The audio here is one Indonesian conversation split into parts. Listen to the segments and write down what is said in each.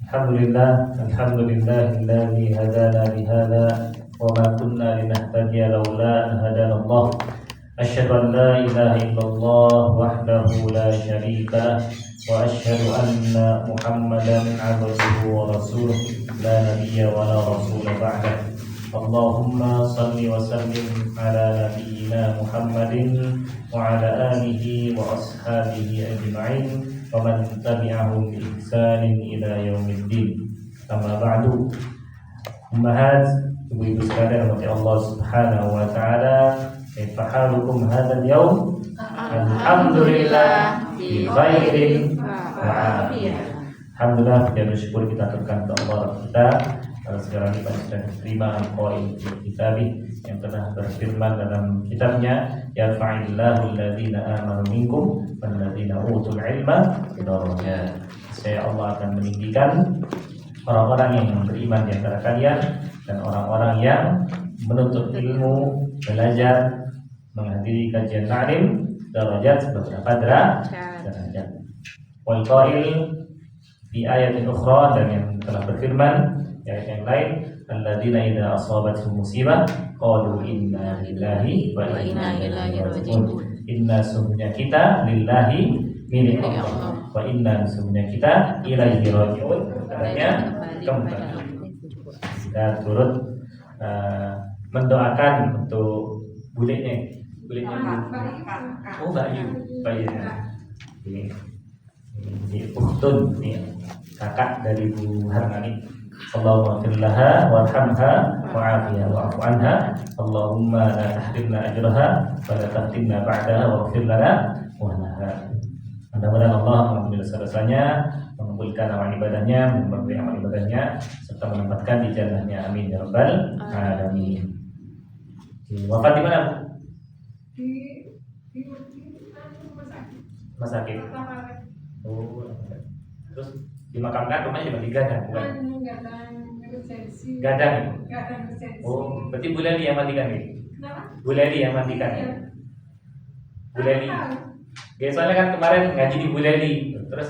Alhamdulillahilladzi hadana lihada wa ma kunna linahtadiya laula an hadana Allah. Asyhadu an la ilaha illallah wahdahu la syarika lah wa asyhadu anna Muhammadan 'abduhu wa rasuluh la nabiyya wa la rasula ba'dah. Allahumma salli wa sallim ala nabiyyina Muhammadin wa ala alihi wa ashabihi ajma'in wa man tabi'ahum bi ihsanin ila yaumiddin. Amma ba'du. Ummahat, ibu-ibu sekalian rahmati Allah Subhanahu wa taala, kaifa halukum hadzal yaum? Alhamdulillah bi khairin wa afiyah. Alhamdulillah, puja syukur kita aturkan kepada Allah kita atas segala nikmat dan terima al-qail fi kitabih yang telah berfirman dalam kitabnya, yarfa'illahu alladhina amanu minkum walladzina utul ilma darajat. Saya Allah akan meninggikan orang-orang yang beriman di antara kalian dan orang-orang yang menuntut ilmu, belajar, menghadiri kajian ta'lim, darajat beberapa derajat. Wal qail di ayat yang ukhra, dan yang telah berfirman di ayat yang lain, alladzina idza asabatuhum musibah qalu inna lillahi wa inna ilaihi raji'un. Inna sungguhnya kita lillahi milik Allah wa inna sungguhnya kita ilaihi raji'un, katanya kembali. Kita turut mendoakan untuk bulenya Bayu. Ini ukhtun, kakak dari Bu Harmani. Allahumma firlaha warhamha wa'afiha wa'afu anha. Allahumma la tahrimna ajraha wa la tahtimna ba'daha waghfir lana wa laha. Mudah-mudahan Allah mengambil dosa-dosanya, mengumpulkan amal ibadahnya, memberi amal ibadahnya, serta menempatkan di jannahnya. Amin ya rabbal alamin. Wafat di mana, Bu? Di rumah sakit. Oh, terus dimakamkan rumahnya di Gadang, bukan? Gadang ya? Oh, berarti Bu Leli yang mandikan ya? Bu Leli yang mandikan ya? Bu Leli. Ya, soalnya kan kemarin ngaji di Bu Leli, terus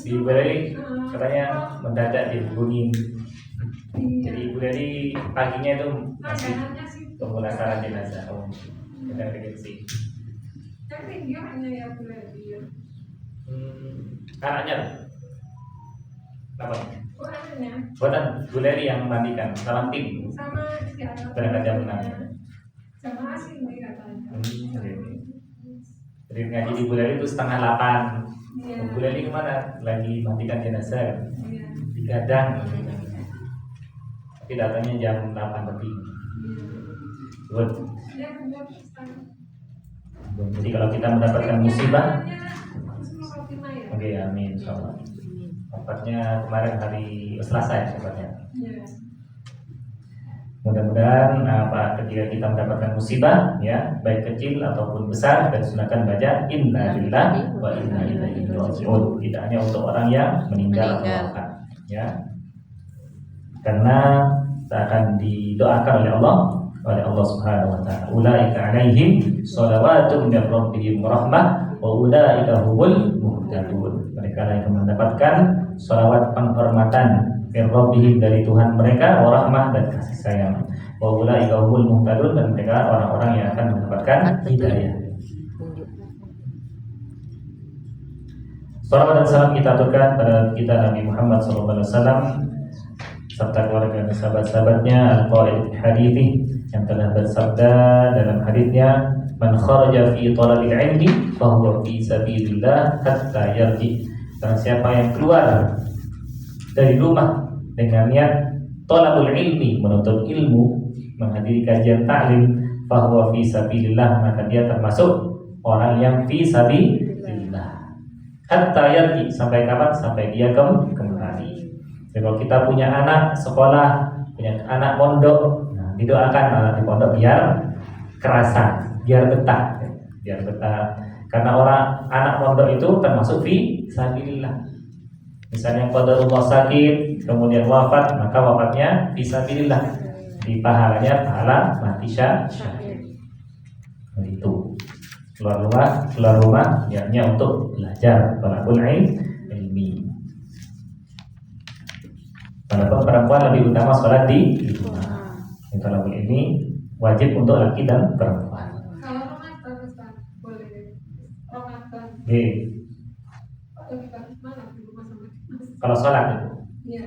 di Bu Leli katanya mendadak dihubungi. Jadi Bu Leli paginya itu masih pemulasaran jenazah. Oh, kita pikir sih. Tapi dia hanya ya Bu Leli. Anaknya apa? Anaknya. Buatan Bu Leli yang mandikan, salam tim. Sama ya. Berangkat jam 6. Sama asing dia katanya. Jadi ngaji di Bu Leli itu 7:30. Iya. Bu Leli kemana? Lagi mandikan jenazah. Iya. Di Gadang. Tapi datangnya jam 8 lebih. Good. Dia punya pesan. Jadi kalau kita mendapatkan musibah, Oke, amin insyaallah. Wafatnya kemarin hari Selasa ya wafatnya. Iya. Mudah-mudahan ketika kita mendapatkan musibah ya, baik kecil ataupun besar, dan sunahkan baca inna lillahi wa inna ilaihi raji'un. Tidak hanya untuk orang yang meninggal atau wafat ya. Karena akan didoakan oleh Allah Subhanahu wa taala. Ulaika 'alaihim shalawatun min rabbihim rahmah wa ulaika humul muhtadun. Mereka yang mendapatkan salawat penghormatan min rabbihim dari Tuhan mereka, wa rahmah dan kasih sayang. Wa ulaika humul muhtadun, dan mereka orang-orang yang akan mendapatkan hidayah. Salawat dan salam kita aturkan pada kita Nabi Muhammad SAW serta keluarga dan sahabat-sahabatnya, al-qail hadithi, yang telah bersabda dalam hadisnya, man kharaja fi talabil ilmi fa huwa fi sabilillah hatta yarji. Dan siapa yang keluar dari rumah dengan niat talabul ilmi, menuntut ilmu, menghadiri kajian ta'lim, fa huwa fi sabilillah, maka dia termasuk orang yang fi sabilillah hatta yarji. Sampai kapan? Sampai dia kembali. Jadi kalau kita punya anak sekolah, punya anak pondok, didoakan anak di pondok biar kerasa, biar betah. Karena anak pondok itu termasuk fi sabilillah. Misalnya yang qadarullah sakit, kemudian wafat, maka wafatnya fi sabilillah. Di pahalanya pahala mati syahid. Itu. keluar rumah niatnya untuk belajar, talabul ilmi. Walaupun perempuan lebih utama sholat di rumah. Talabul ilmi wajib untuk laki dan perempuan. Kalau Ramadan Ustaz, boleh Ramadan. Oke. Lebih bagus mana di rumah sama di masjid? Kalau sholat itu. Iya.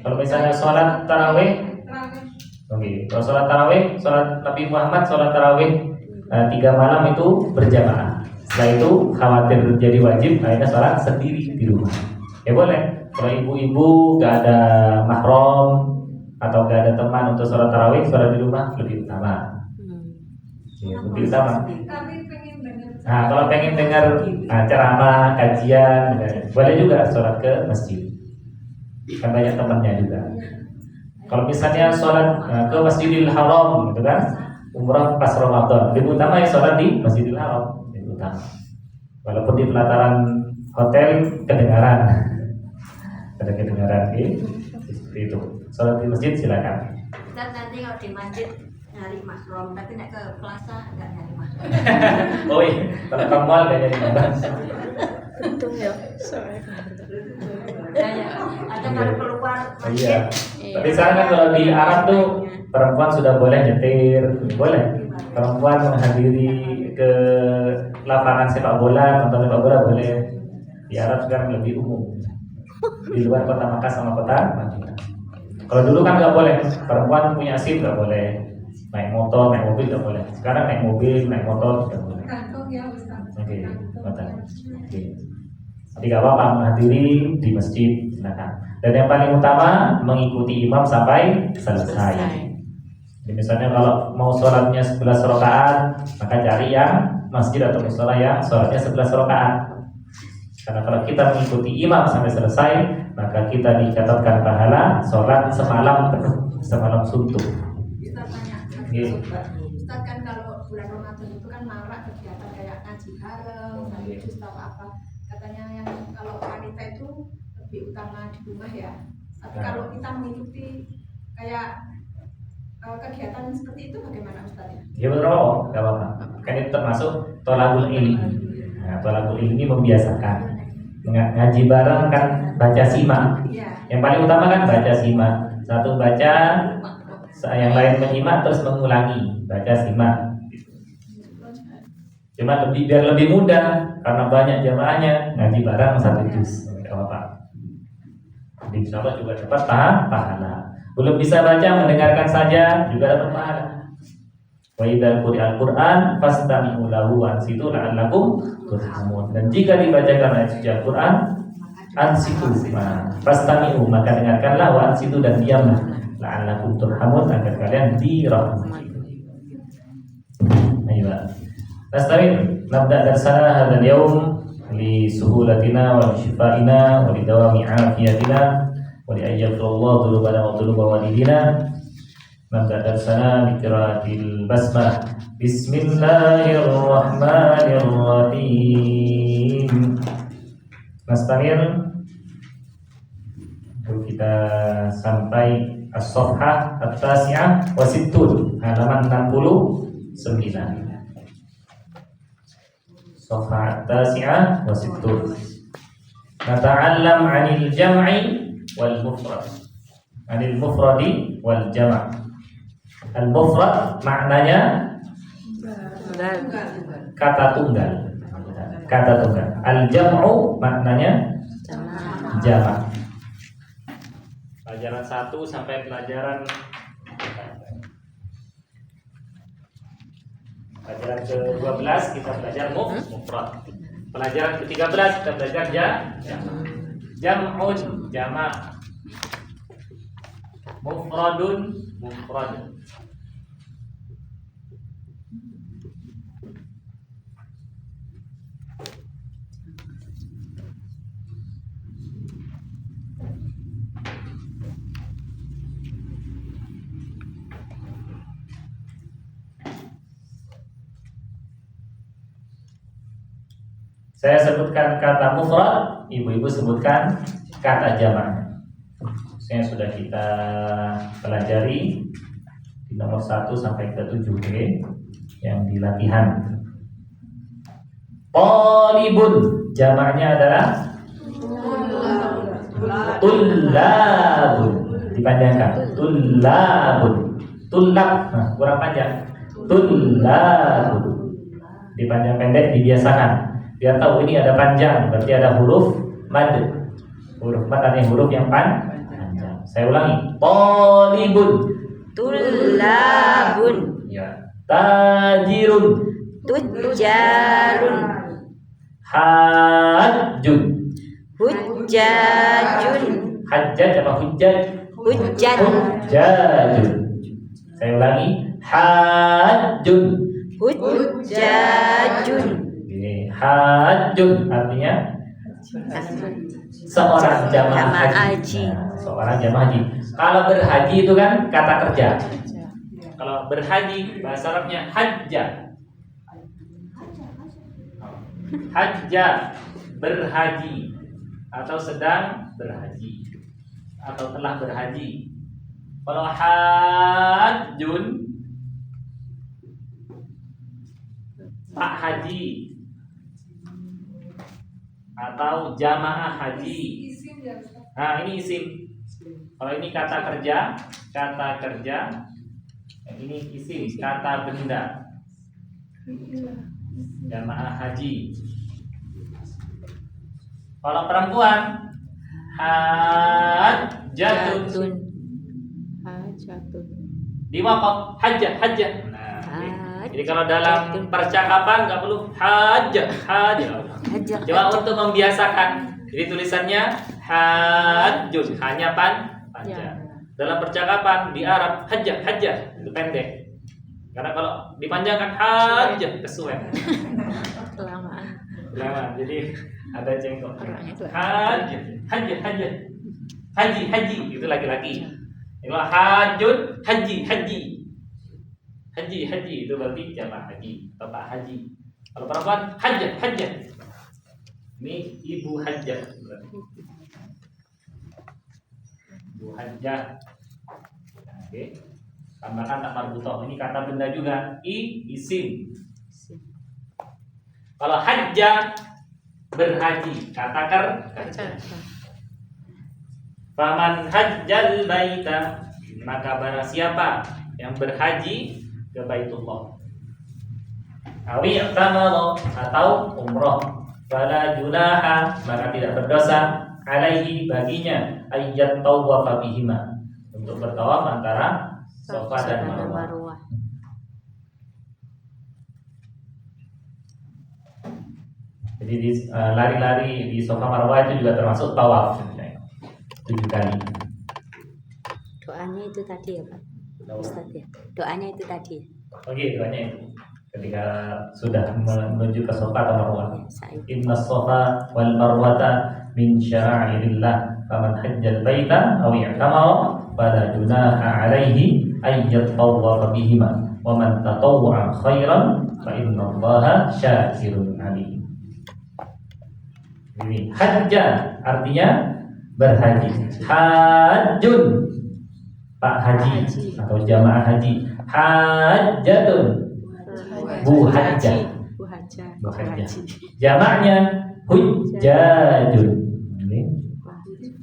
Kalau misalnya sholat tarawih, Tarawih. oke. Kalau sholat tarawih, sholat Nabi Muhammad sholat tarawih 3 malam itu berjamaah. Setelah itu khawatir jadi wajib, akhirnya sholat sendiri di rumah. Ya boleh. Kalau ibu-ibu gak ada mahram atau gak ada teman untuk sholat tarawih, sholat di rumah lebih utama. Ya, lebih utama. Tapi pengen dengar. Nah, kalau pengen dengar ceramah, kajian, boleh juga sholat ke masjid. Kan banyak temannya juga. Kalau misalnya sholat ke Masjidil Haram, gitu kan, umrah pas Ramadan, lebih utama ya sholat di Masjidil Haram, lebih utama. Walaupun di pelataran hotel kedengaran, ada kedengaran seperti itu. Sholat di masjid silakan. Ustaz, nanti kalau di masjid nyari mahram, tapi nek ke plaza enggak nyari mahram. Oh iya, kalau ke mall gak jadi mahram. Untung ya, soalnya Ya, atau kalau keluar Oh, iya. masjid. Tapi sekarang kan kalau di Arab tuh perempuan sudah boleh nyetir, boleh. Perempuan menghadiri ke lapangan sepak bola, nonton sepak bola boleh. Di Arab sekarang lebih umum. Di luar kota Makkah sama kota Madinah. Kalau dulu kan nggak boleh, perempuan punya SIM nggak boleh, naik motor, naik mobil nggak boleh. Sekarang naik mobil, naik motor nggak boleh. Kantong ya Ustaz. Oke, Kantong. betul. Oke. Jadi nggak apa-apa menghadiri di masjid, silakan. Dan yang paling utama mengikuti imam sampai selesai. Jadi misalnya kalau mau sholatnya 11 rakaat, maka cari yang masjid atau musola yang sholatnya 11 rakaat. Karena kalau kita mengikuti imam sampai selesai, maka kita dicatatkan pahala sholat semalam penuh, semalam suntuk. Ustaz tanya, Iya. Ustaz kan kalau bulan Ramadan itu kan marak kegiatan kayak ngaji bareng, ngaji jus atau apa. Katanya yang kalau wanita itu lebih utama di rumah ya. Tapi Nah. kalau kita mengikuti kayak kegiatan seperti itu bagaimana Ustaz ya? Ya betul, nggak apa-apa. Kan itu termasuk tolabul ilmi. Nah, tolabul ilmi membiasakan. Ngaji bareng kan baca simak. Iya. Yang paling utama kan baca simak. Satu baca, yang lain menyimak terus mengulangi. Baca simak. Cuma biar lebih mudah karena banyak jamaahnya ngaji bareng satu juz. Nggak apa-apa. Di insya juga dapat pahala. Belum bisa baca, mendengarkan saja juga dapat pahala. Wa idza quri'al Qur'an fastami'u lahu wa ansitu la'allakum turhamun. Dan jika dibacakan ayat suci Al-Qur'an, ansitu, fastami'u, maka dengarkanlah, wa ansitu, dan diamlah, la'allakum turhamun, agar kalian dirahmati. Ayo. Nasta'in nabda darsana hadzal yawm li suhulatina wa shifaina wa li dawami afiyatina wa li ayyakullahu dhulubana wa dhuluba walidina. Nabda darsana bi qiraatil basmalah. Bismillahirrahmanirrahim. Nastamir. Kita sampai as-safhah at-tasi'ah wa sittun, halaman 69. Safhah at-tasi'ah wa sittun. Nata'allam 'anil jam'i wal mufrad. 'Anil mufradi wal jam'. Al-mufrad maknanya kata tunggal. Kata tunggal. Al-jam'u maknanya jamak. Pelajaran 1 sampai pelajaran ke-12 kita belajar mufrad. Pelajaran ke-13 kita belajar jam'un, jamak. Mufradun, mufrad. Saya sebutkan kata mufrad, ibu-ibu sebutkan kata jamak. Yang sudah kita pelajari di nomor 1 sampai ke 7 yang di latihan. Talibun jamaknya adalah tullabun. Dipanjangkan. Tullabun. Tullab. Nah, kurang panjang. Tullabun. Dipanjang pendek dibiasakan. Biar tahu ini ada panjang, berarti ada huruf mad. Huruf mad artinya huruf yang panjang. Saya ulangi. Talibun. Tullabun. Ya. Tajirun. Tujjarun. Hajjun. Hujjajun. Hajjaj apa hujjaj? Hujjan. Hujjajun. Saya ulangi. Hajjun. Hujjajun. Ini hajjun artinya seorang jamaah haji. Nah, seorang jamaah haji. Kalau berhaji itu kan kata kerja. Kalau berhaji bahasa Arabnya hajjah. Hajjah berhaji atau sedang berhaji atau telah berhaji. Kalau hajjun pak haji atau jamaah haji. Isim ya Ustaz. Nah, ini isim. Kalau ini kata kerja, ini isim, kata benda. Jamaah haji. Kalau perempuan hajjatun. Hajatun. Diwakaf hajjah. Nah, jadi kalau dalam percakapan nggak perlu hajjah. Coba untuk membiasakan. Jadi tulisannya hajjun, hanya panjang. Dalam percakapan di Arab hajjah itu pendek. Karena kalau dipanjangkan hajjah kesuwen. Kelamaan. Jadi ada jengkok. Haji itu laki-laki. Kalau hajjun haji itu berarti jamaah haji, bapak haji. Kalau perempuan hajjah. Ini ibu hajjah. Ibu hajjah. Oke. Tambahkan tak marbutoh. Ini kata benda juga. Isim. Kalau hajjah berhaji, kata kerja. Faman hajjal baita, maka barang siapa yang berhaji ke Baitullah. Awi i'tamara atau umrah, fala junaha, maka tidak berdosa alaihi baginya ayyat tawwafa bihima, untuk bertawaf antara Safa dan Marwah. Jadi lari-lari di Safa Marwah itu juga termasuk tawaf 7 kali. Doanya itu tadi ya Pak Ustaz ya. Doanya itu tadi. Oke, doanya itu ketika sudah menuju ke Safa atau Marwah. Inna Safa wal Marwata min syara'irillah, faman hajjal baita aw i'tamara fala junaha alaihi ay yatawwafa bihima, wa man tatawwa'a khairan fa innallaha syakirun alim. Ini hajjah artinya berhaji. Hajjun pak haji atau jamaah haji. Hajjatun bu hajjah. Jamaknya hujjajun. Ini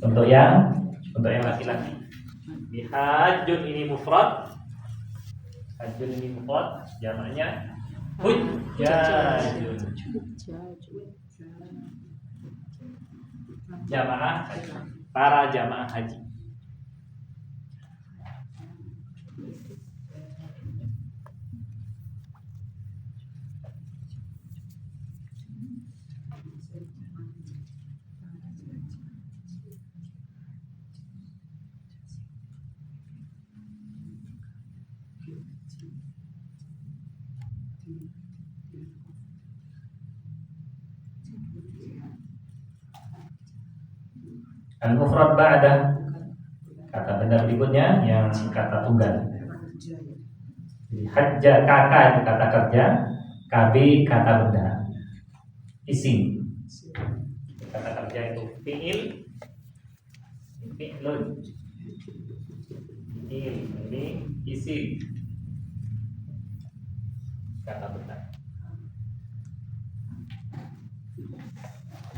untuk yang laki-laki. Di hajjun ini mufrad. Hajjun ini mufrad, jamaknya hujjajun. Jamaah haji, para jamaah haji. Al-mufrad ba'da, kata benda berikutnya yang kata tunggal. Hajjah kata itu kata kerja, KB kata benda, isim. Kata kerja itu fi'il, fi'lun, fi'il ini isim, kata benda.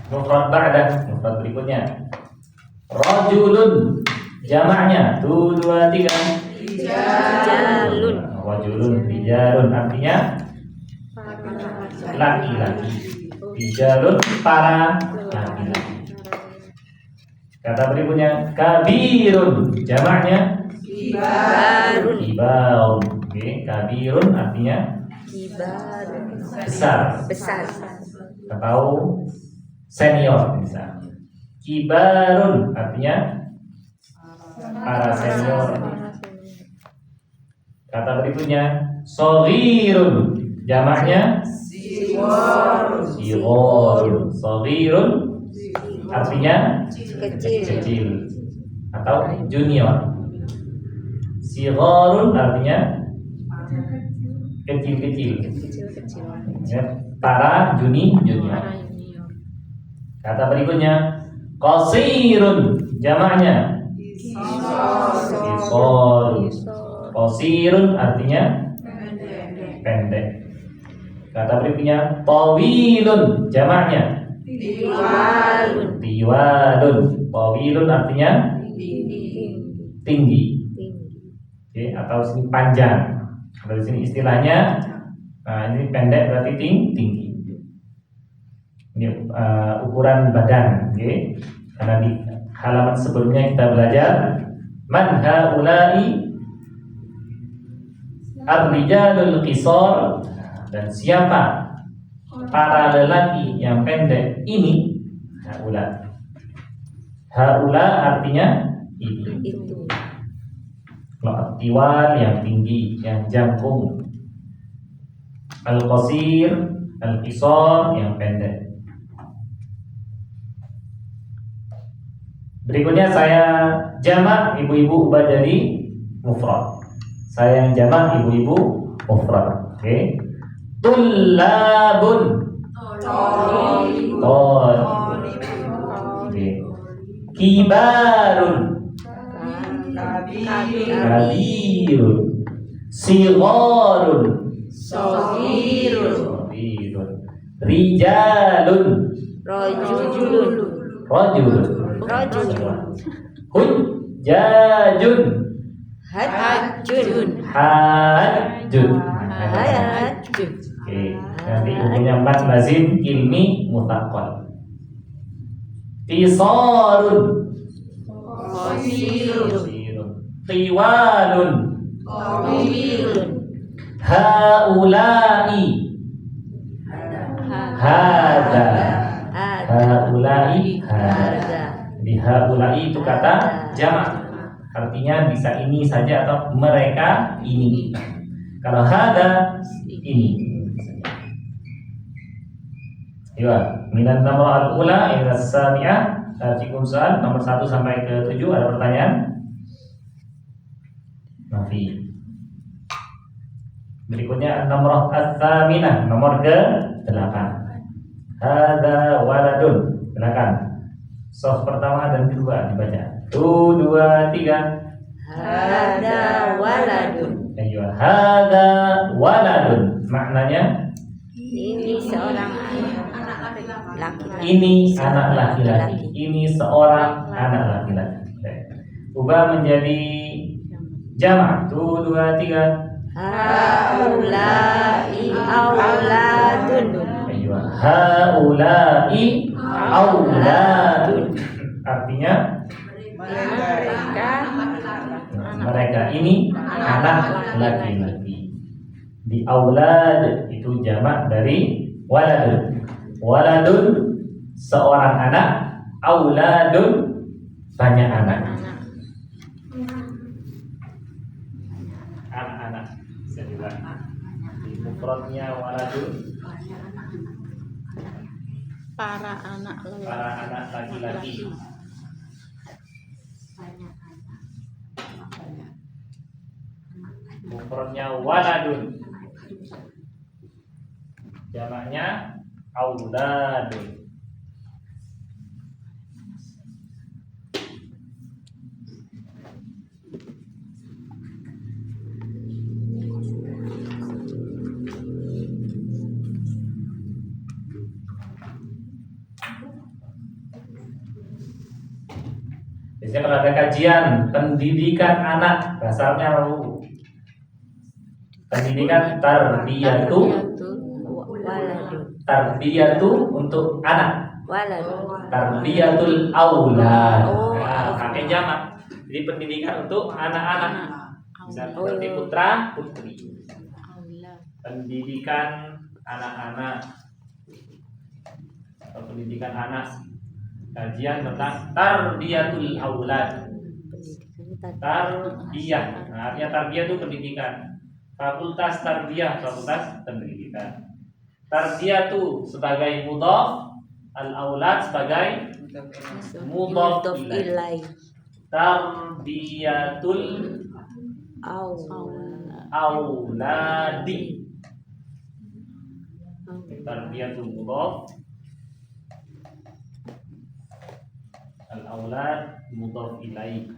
Mufrad ba'da, mufrad berikutnya. Rajulun, jamaknya 1, 2, 3. Rijalun. Rajulun, rijalun artinya laki-laki. Rijalun para laki-laki. Kata berikutnya kabirun, jamaknya Kibarun. kibarun. Oke, kabirun artinya Kibarun. besar Besar. atau senior misalnya. Kibarun artinya para senior. Kata berikutnya soghirun, jamaknya sighorun. Soghirun artinya kecil atau junior. Sighorun artinya kecil-kecil. Kecil-kecil. Ya, para junior. Kata berikutnya qasirun, jamaknya qisarun. Qasirun artinya pendek. Kata berikutnya tawilun, jamaknya Tiwalun. tiwalun. Tawilun artinya tinggi. Oke, atau sini panjang. Kalau di sini istilahnya, nah ini pendek berarti tinggi. Ini ukuran badan, oke? Karena di halaman sebelumnya kita belajar man haula'i ar-rijalul qisar, dan siapa para lelaki yang pendek ini. Haula artinya ini. Itu. Kalau tiwal yang tinggi, yang jangkung. Al-qasir, al-qisar yang pendek. Berikutnya saya jamak, ibu-ibu ubah jadi mufrad. Saya yang jamak, ibu-ibu mufrad. Oke. Tullabun. Oke. Kibarun. Kabirun. Sigharun. Soghirun. Rijalun. Rajulun. Rajulun. Rajulun. Hujjajun. Hajjun. Hajjun. Hajjun. Oke, nanti hukumnya 4 lazim ilmi mutaqal. Qisarun. Qasirun. Tiwalun. Tawilun. Haula'i. Hada. Haula'i. Hada. Di haula'i itu kata jamak. Artinya bisa ini saja atau mereka ini. Kalau hada ini. Ya, minan nomor al-ula ila as-sami'ah. Tarjikum soal nomor 1 sampai ke 7 ada pertanyaan? Mafi. Berikutnya nomor at-thaminah, nomor ke-8. Hada waladun. Silakan. Soft pertama dan kedua dibaca. 1, 2, 3. Hada waladun. Ayo, hada waladun. Maknanya Ini seorang anak laki-laki. ini anak laki-laki. Ini seorang anak laki-laki. Ubah menjadi jamak. 1, 2, 3. Haula'i auladun. Ayo, haula'i auladun. Artinya mereka ini anak laki-laki. Di aulad itu jamak dari waladun. Waladun seorang anak, auladun banyak anak. Anak-anak. Bisa juga di mufradnya waladun Para anak laki-laki. Mufradnya waladun, jamaknya auladun. Biasanya kalau ada kajian pendidikan anak, dasarnya pendidikan tarbiyatu Waladun. tarbiyatu untuk anak, Waladun. tarbiyatul aulad. Oh. Nah, pakai jamak. Jadi pendidikan untuk anak-anak. Bisa seperti putra putri. Pendidikan anak-anak atau pendidikan anak. Kajian tentang tarbiyatul aulad. Tarbiyah. Nah, artinya tarbiyah itu pendidikan. Fakultas tarbiyah, fakultas pendidikan. Tarbiyah itu sebagai mudhaf, al-aulad sebagai mudhaf ilaih. Tarbiyatul auladi. Tarbiyatul mudhaf, al-aulad mudhaf ilaih.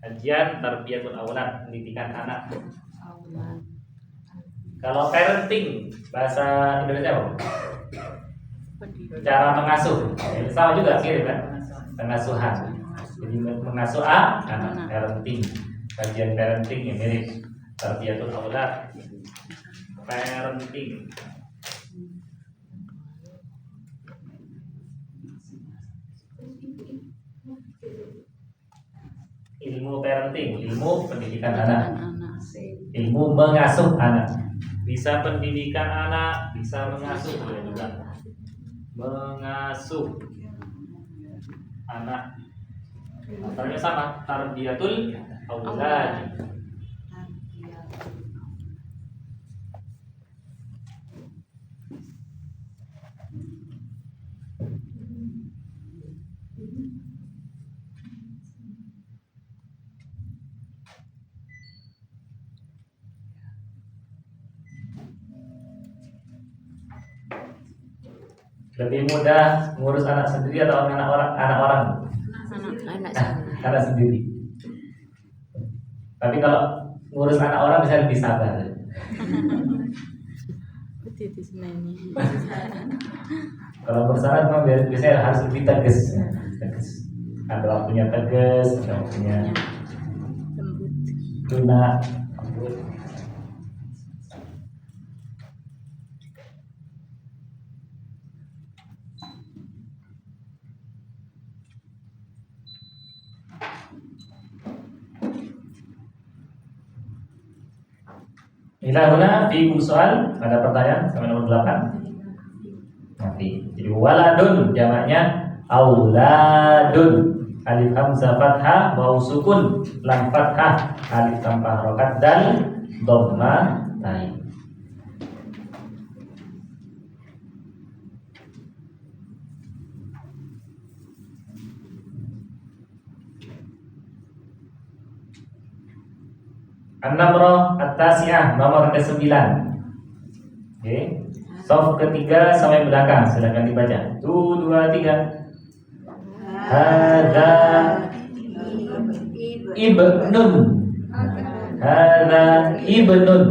Kajian tarbiyatul aulad, pendidikan anak. Kalau parenting, bahasa Indonesia apa? Cara mengasuh. Sama juga mirip kan? Pengasuhan. Jadi mengasuh anak, parenting. Kajian parenting yang mirip tarbiyatul aulad. Parenting. Ilmu parenting, ilmu pendidikan anak, ilmu mengasuh anak. Bisa pendidikan anak, bisa mengasuh juga. Mengasuh anak. Antara sama, tarbiyatul aulad. Lebih mudah ngurus anak sendiri atau anak orang? Anak sendiri. Tapi kalau ngurus anak orang bisa lebih sabar. Kalau ngurus anak memang biasanya harus lebih tegas. Ada waktunya tegas, ada waktunya lunak. Ilahuna fiikum soal. Ada pertanyaan sampai nomor 8? Nanti. Jadi waladun jamaknya auladun. Alif hamzah fathah, waw sukun, lam fathah, alif tanpa harokat dan dhamma tain. An-namrah at-tasi'ah, nomor ke-9. Oke. Sof ketiga sampai belakang, silakan dibaca. 1, 2, 3. Hadza ibnun. Hadza ibnun.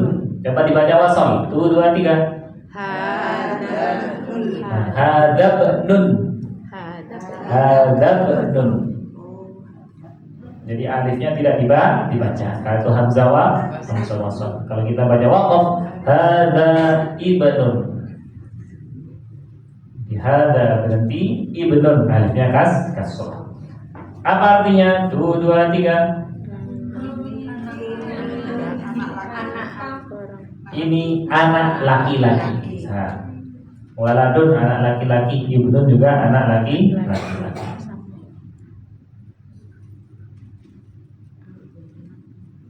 Dapat dibaca wasal. 1, 2, 3. Hadza ibnun. Hadza ibnun. Jadi alifnya tidak dibaca. Kalau itu hamzah hamzah wasal. Kalau kita baca waqaf, hadza ibnun. Di hadza berarti ibnun, alifnya kasrah. Apa artinya? 1, 2, 3. Ini anak laki-laki. Nah, waladun anak laki-laki, ibnun juga anak laki-laki.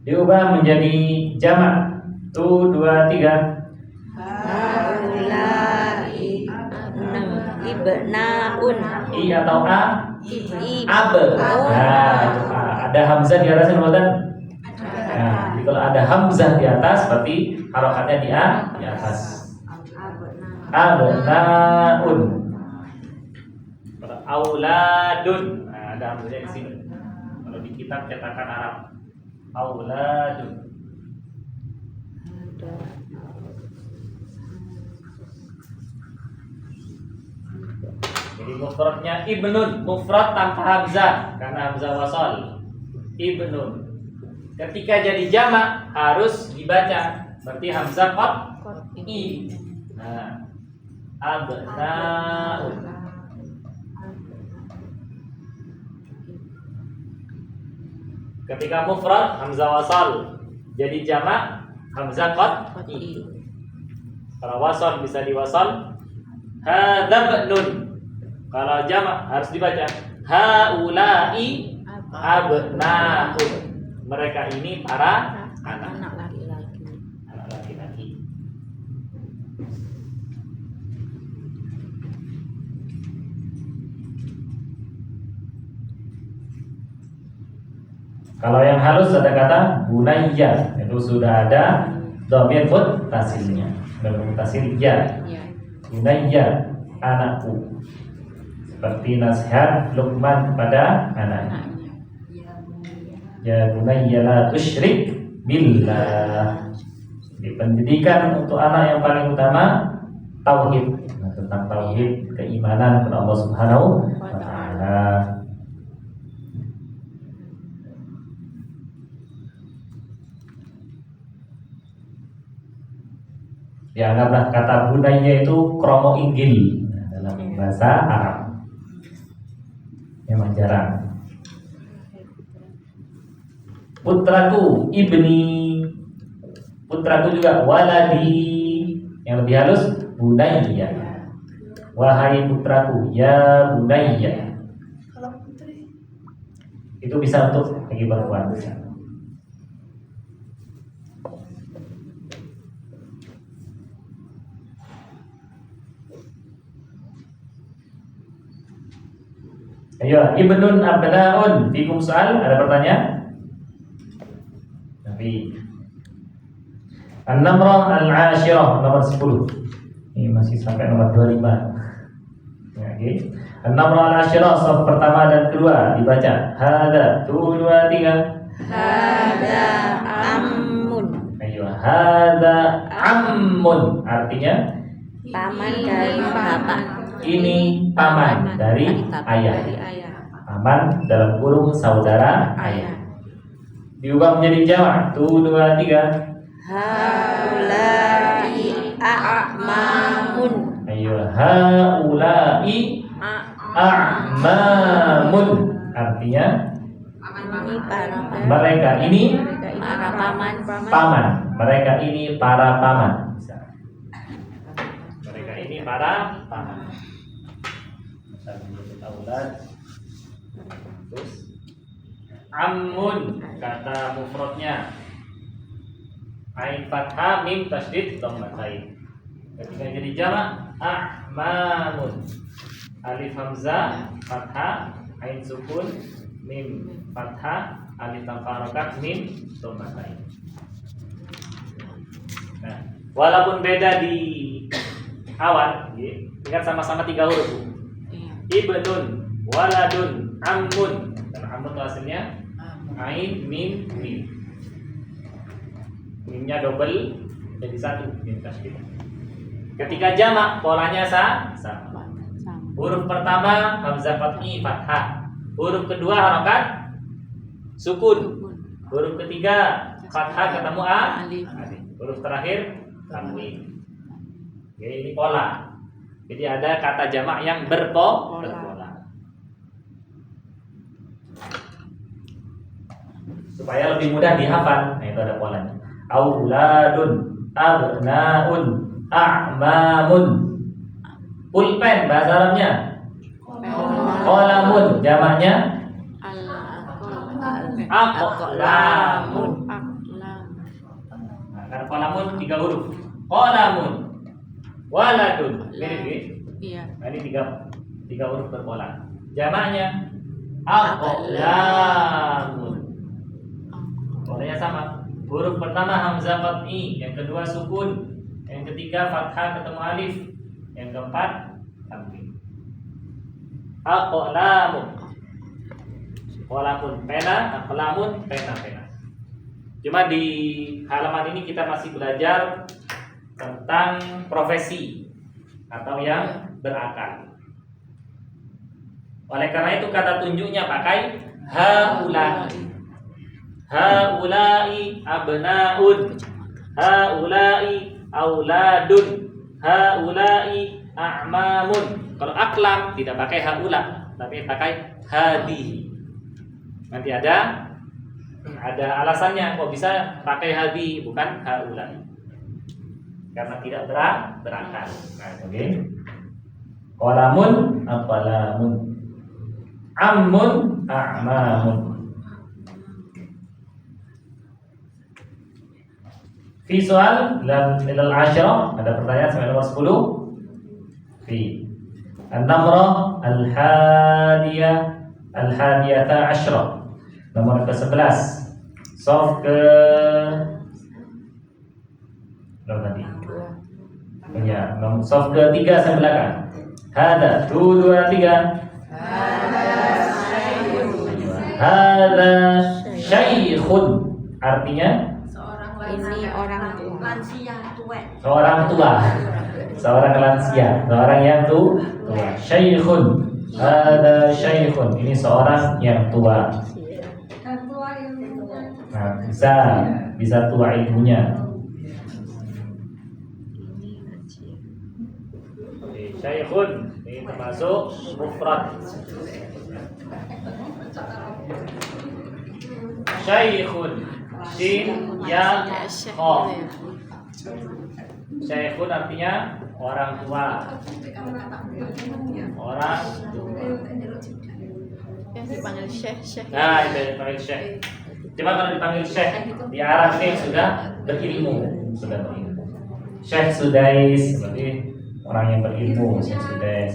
Diubah menjadi jamak. 1, 2, 3. Ibnaun. I atau a? Abe. Oh. Nah, ada hamzah di atasnya bukan? Nah, jadi kalau ada hamzah di atas berarti harokatnya di atas. Abnaun. Auladun. Nah, ada hamzahnya di sini. Kalau di kitab cetakan Arab. Auladun. Jadi mufradnya ibnun, mufrad tanpa hamzah karena hamzah wasal. Ibnun. Ketika jadi jamak harus dibaca. Berarti hamzah qat'i. Nah, abnaun. Ketika mufrad hamzah wasal, jadi jamak hamzah qat'i. Kalau wasal bisa diwasal hadza nun. Kalau jamak harus dibaca haula'i abnaun. Mereka ini para anak laki-laki. Anak laki-laki. Kalau yang halus ada kata bunayya, itu sudah ada dhamir muttasilnya. Dhamir muttasil ya. Bunayya, anakku. Seperti nasihat Luqman kepada anaknya. Ya bunayya la tusyrik billah. Di pendidikan untuk anak yang paling utama tauhid. Nah, tentang tauhid, keimanan kepada Allah Subhanahu wa taala. Dianggaplah kata bunayya itu kromo inggil dalam bahasa Arab. Memang jarang. Putraku, ibni. Putraku juga waladi. Yang lebih halus bunayya. Wahai putraku, ya bunayya. Kalau putri Itu bisa untuk bagi perempuan. Ayo, ibnun abnaun. Fikum soal, ada pertanyaan? Tapi An-Namrah Al-Ashirah nomor 10. Ini masih sampai nomor 25. Ya, oke. An-Namrah Al-Ashirah saf pertama dan kedua dibaca. Hada, 2 3. Hada ammun. Ayo, hada ammun. Artinya Paman dari bapak. ini paman dari ayah. Paman dalam kurung saudara ayah. Diubah menjadi jamak. 2 3. Haulai a'mamun. Ayo, haulai a'mamun. Artinya Ini para mereka ini para paman. paman. Mereka ini para paman. Bisa. Mereka ini para paman. Misal menyebut aulad. Terus ammun kata mufradnya ain fathah mim tasydid dhammatain. Ketika jadi jamak a'mamun. Alif hamzah fathah ain sukun mim fathah alif tanpa harokat mim dhammatain. Nah, walaupun beda di awal, ingat sama-sama 3 huruf. Ibnun, waladun, ammun. Dan ammun itu hasilnya ain mim mim. Mimnya double jadi 1 mim tasydid. Ketika jamak polanya sama. Huruf pertama hamzah fathah fathah. Huruf kedua harokat sukun. Huruf ketiga fathah ketemu alif. Huruf terakhir tanwin. Oke, ini pola. Jadi ada kata jamak yang berpola. Supaya lebih mudah dihafal. Nah, itu ada polanya. Auladun, abnaun, a'mamun. Pulpen bahasa Arabnya. Qalamun jamaknya aqlamun. Nah, karena qalamun 3 huruf. Qalamun, waladun. Mirip. Nah, ini 3 huruf berpola. Jamaknya aqlamun. Polanya sama. Huruf pertama hamzah qat'i, yang kedua sukun, yang ketiga fathah ketemu alif, yang keempat tanwin. Aqlamun. Qalamun pena, aqlamun pena. Cuma di halaman ini kita masih belajar tentang profesi atau yang berakal. Oleh karena itu kata tunjuknya pakai haulai. Haulai abnaun, haulai auladun, haulai a'mamun. Kalau aklam tidak pakai haula, tapi pakai hadihi. Nanti ada alasannya kok bisa pakai hadi bukan haulai. Karena tidak berakal. Nah, oke. Qalamun aqlamun. Ammun a'mamun. Fi soal ilal asyarah, ada pertanyaan sampai nomor 10. Fi an-namrah al-hadiyata asyarah, nomor ke-11. Sof ke berapa tadi? Ya, sof ke-3 saya belakang. Hada 2 2 3. Hada syaikhun, artinya Ini orang lansia tua. Seorang lansia, seorang yang tua. Syaikhun, ada syaikhun, ini seorang yang tua. Nah, bisa tua ilmunya. Syaikhun ini termasuk mufrad. Syaikhun, shin ya kha. Syaikhun artinya orang tua. Orang Yang dipanggil syekh. Nah, itu dipanggil syekh. Cuma kalau dipanggil syekh di Arab ini sudah berilmu, Syekh Sudais, berarti orang yang berilmu, Syekh Sudais.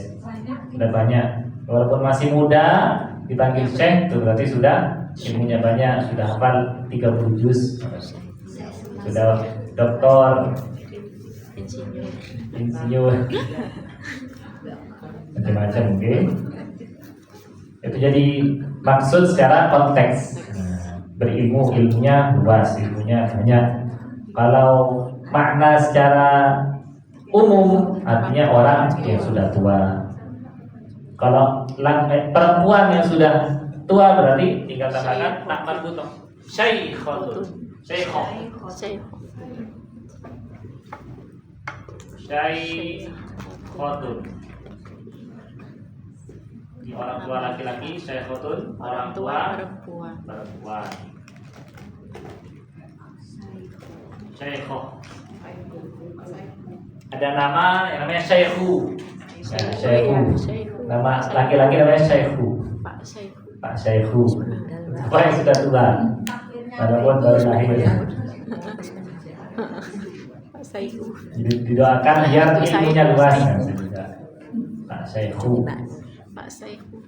Sudah banyak. Walaupun masih muda dipanggil syekh itu berarti sudah ilmunya banyak, sudah hafal 30 juz. Sudah doktor, insinyur, macam-macam mungkin. Itu jadi maksud secara konteks. Berilmu, ilmunya luas, ilmunya banyak. Kalau makna secara umum artinya orang yang sudah tua. Kalau perempuan yang sudah tua berarti tinggal tambahkan tak marbutoh. Syaikhotun, syaikhot, syaikhotun. Ini orang tua laki-laki, syaikhotun, orang tua perempuan. Syaikhoh. Ada nama yang namanya Syaikhu. Syaikhu. Nama laki-laki namanya Syaikhu. Pak Syaikhu. Apa yang sudah tua? Walaupun baru lahir. Pak Syaikhu. Didoakan biar ilmunya luas. Pak Syaikhu. Pak Syaikhu.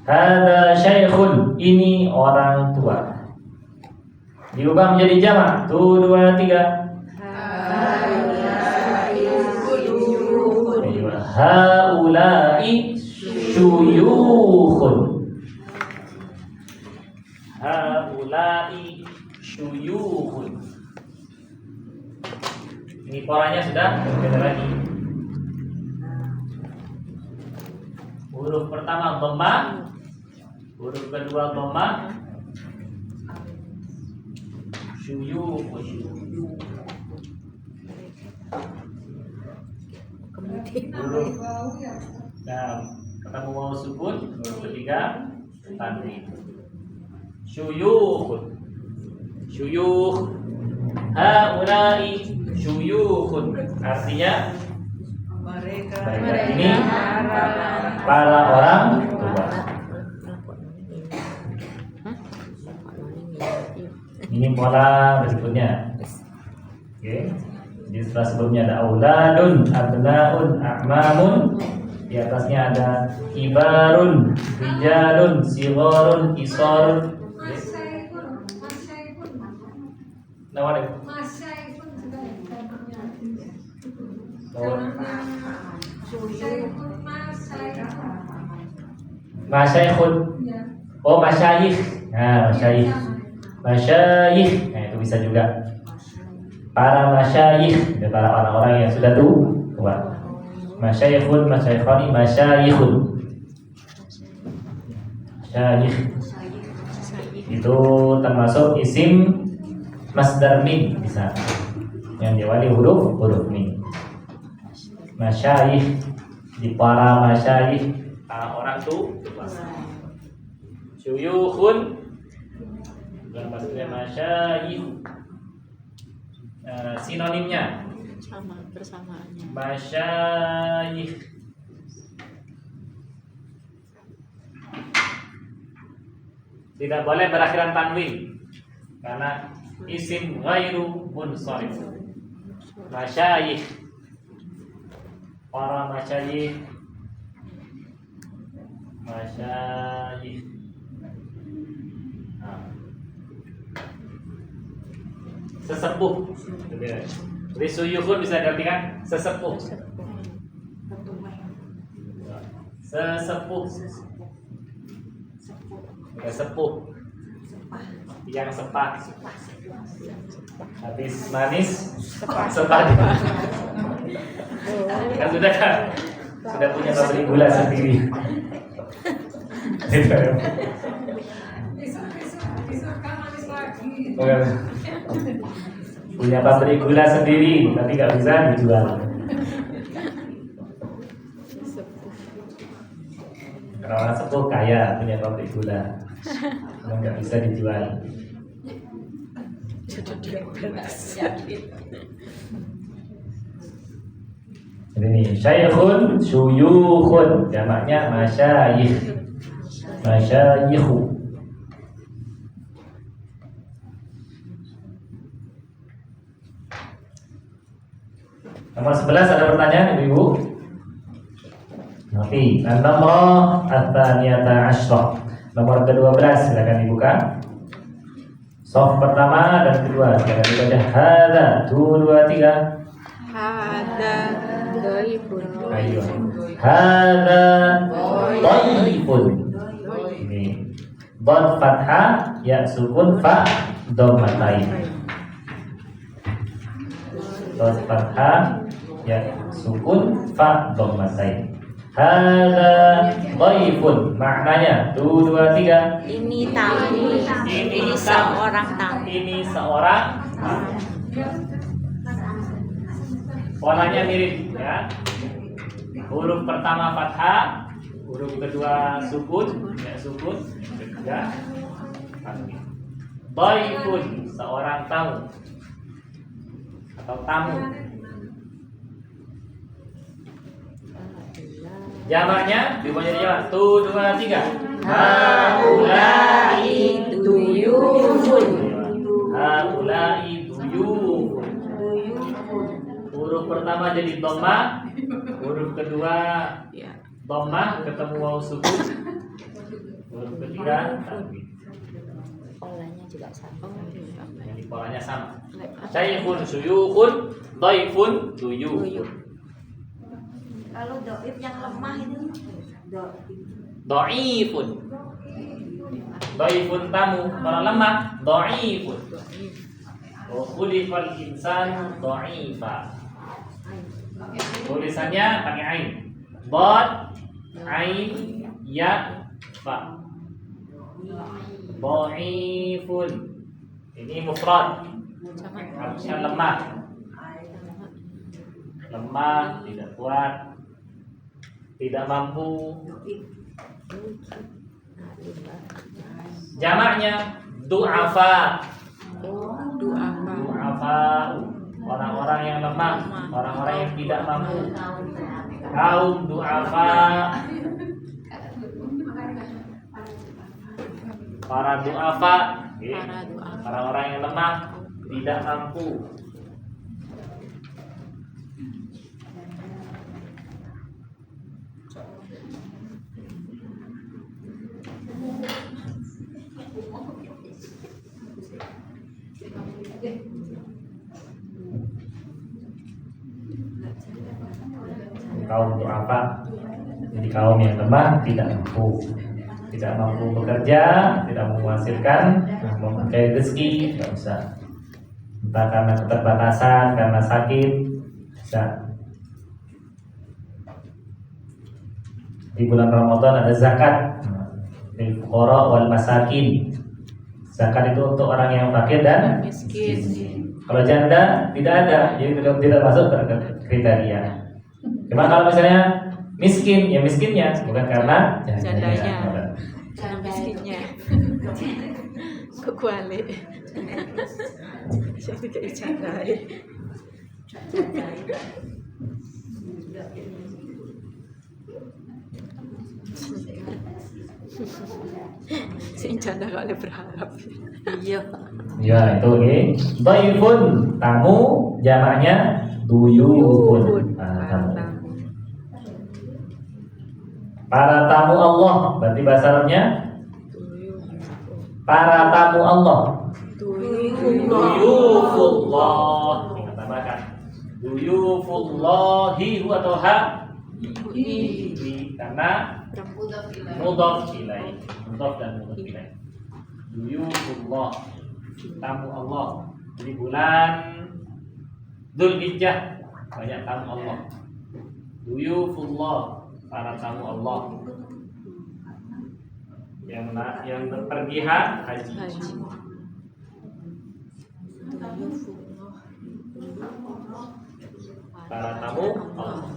Hada syaikhun, ini orang tua. Diubah menjadi jamak. 2 2 3. Haulai syuyukhun. Haulai syuyukhun. Ini polanya sudah berbeda lagi. Huruf pertama dhamma, huruf kedua dhamma. Syuyukhun. Huruf ketemu waw sukun, huruf ketiga tanwin. Syuyukhun. Syuyukh. Haulai syuyukhun. Artinya mereka ini para orang tua. Ini pola berikutnya. Oke. Jadi setelah sebelumnya ada auladun, abnaun, a'mamun. Di atasnya ada kibarun, rijalun, sigharun, isarun. Nama dia. Masyaikhun. Oh, masyayikh. Nah, masyayikh. masyayikh. Nah, itu bisa juga. Para masyayikh, para orang-orang yang sudah tua. Masyayikhun, masyayikhani, masyayikhun. Masyayikh itu termasuk isim masdar min bisa, yang diawali huruf min. Masyayikh, di para masyayikh, orang tua. Syuyukhun, maksudnya masyayikh. Sinonimnya sama persamaannya. masyayikh. Tidak boleh berakhiran tanwin karena isim ghairu munsharif. Masyayikh, para masyayikh, masyayikh. Sesepuh. Jadi suyukhun bisa diartikan sesepuh. Sesepuh. Sesepuh. Yang sepah. Habis manis, sepah. Kan sudah punya pabrik gula sendiri. Punya pabrik gula sendiri, tapi nggak bisa dijual. Karena orang sepuh kaya punya pabrik gula, namun nggak bisa dijual. Jadi nih, syaikhun, syuyukhun, jamaknya masyayikh, masyayikhu. Nomor 11 ada pertanyaan Ibu? Nanti An-Namrah At-Thaniyata Ashrah. Nomor ke-12 silakan dibuka. Sof pertama dan kedua silakan dibaca. Hadza 2 2 3. Hadza dhaifun. Ayo. Hadza dhaifun. Ini dad fathah, ya sukun, fa dhammatain. Dad fathah, ya sukun, fa dhammatain. Hadza dhaifun, maknanya 2 2 3. Ini tamu. Ini seorang tamu. Ini seorang tamu. Polanya mirip ya. Huruf pertama fathah, huruf kedua sukun, ya sukun, ketiga tanwin. Dhaifun, seorang tamu atau tamu. Jamaknya dibaca jamak. 1 2 3. Haulai duyufun. Haulai duyufun. Huruf pertama jadi dhammah, huruf kedua dhammah ketemu waw sukun, huruf ketiga tanwin. Polanya juga sama. Jadi polanya sama. Syaikhun, syuyukhun, dhaifun, duyufun. Kalau doif yang lemah itu Dhaifun. Dhaifun tamu, orang lemah, dhaifun. Wa khulifal insanu dhaifa. Tulisannya pakai ain. Dhad, ain, ya, fa. Dhaifun. Ini mufrad. Harusnya lemah. Lemah, tidak kuat, tidak mampu. Jamaknya du'afa. Du'afa, orang-orang yang lemah, orang-orang yang tidak mampu. Kaum du'afa, para du'afa, orang-orang yang lemah, tidak mampu. Kaum du'afa, jadi kaum yang lemah, tidak mampu bekerja, tidak menghasilkan, mencari rezeki, nggak usah. Entah karena keterbatasan, karena sakit, bisa. Di bulan Ramadan ada zakat, lil fuqara wal masakin. Zakat itu untuk orang yang fakir dan Miskin. kalau janda tidak ada, jadi tidak masuk ke kriteria. Cuma kalau misalnya miskin, ya miskinnya bukan karena Jandanya. Bukan. Karena miskinnya. Kok kuali? Saya tidak dicandai. Si canda kalau berharap. Iya. Ya itu dhaifun, tamu, jamaknya duyufun. Tamu. Para tamu Allah, berarti bahasa Arabnya para tamu Allah. Duyufullah. Kita tambahkan. Duyufullahi huwa atau ha? Karena mudhaf ilaih. Mudhaf dan mudhaf ilaih. Duyufullah, tamu Allah. Di bulan Dzulhijjah banyak tamu Allah. Duyufullah, para tamu Allah yang pergi haji. Para tamu Allah.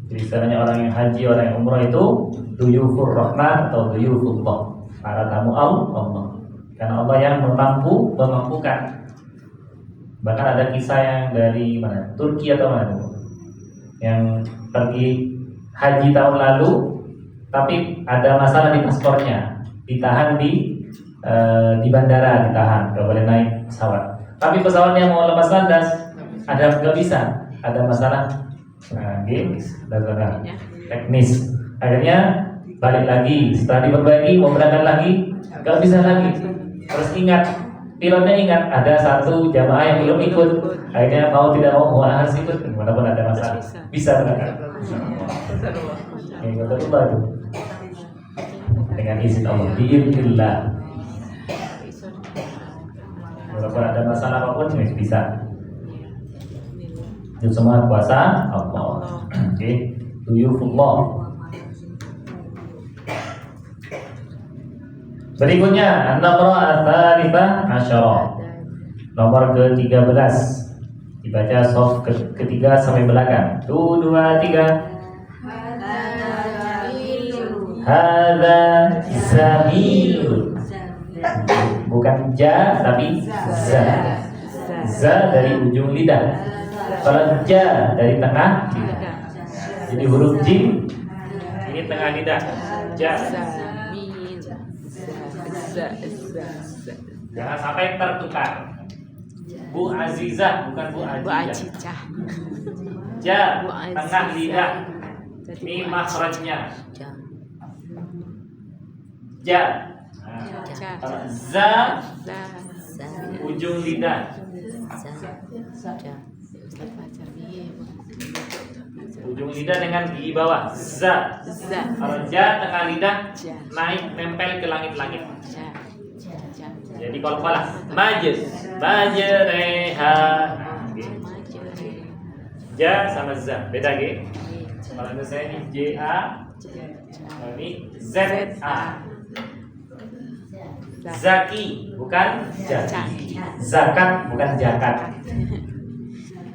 Jadi istilahnya orang yang haji, orang yang umrah itu duyufur rahman atau duyufullah, para tamu Allah. Karena Allah yang memampukan. Bahkan ada kisah yang dari mana? Turki atau mana? Yang pergi haji tahun lalu, tapi ada masalah di paspornya, ditahan di bandara, ditahan, nggak boleh naik pesawat. Tapi pesawatnya mau lepas landas, nggak bisa, ada masalah. Teknis. Akhirnya balik lagi. Setelah diperbaiki mau berangkat lagi, nggak bisa lagi. Terus pilotnya ingat ada satu jamaah yang belum ikut. Akhirnya mau tidak mau harus ikut, walaupun ada masalah. Bisa berangkat. Ini betul itu. Dengan izin Allah, biiznillah. Walaupun ada masalah apapun bisa. Itu semua kuasa Allah. Oke, duyufullah. Berikutnya an-namrah ats-tsalitsah asyara. Nomor ke-13. Dibaca shaf ketiga sampai belakang. 1 2 3. Hadza zamilun. Bukan ja tapi za. Za dari ujung lidah. Kalau ja dari tengah lidah. Jadi huruf jim ini tengah lidah. Ja. Jangan sampai tertukar. Bu Azizah bukan Bu Ajijah. Ja tengah lidah. Ini makhrajnya. Ja. Kalau za ujung lidah. Ujung lidah dengan gigi bawah. Za. Kalau ja tengah lidah naik nempel ke langit-langit. Jadi kalau majreha. Ja sama za beda ge. Kalau misalnya ini ja, ini za. Zaki bukan jaki. Zakat bukan jakat.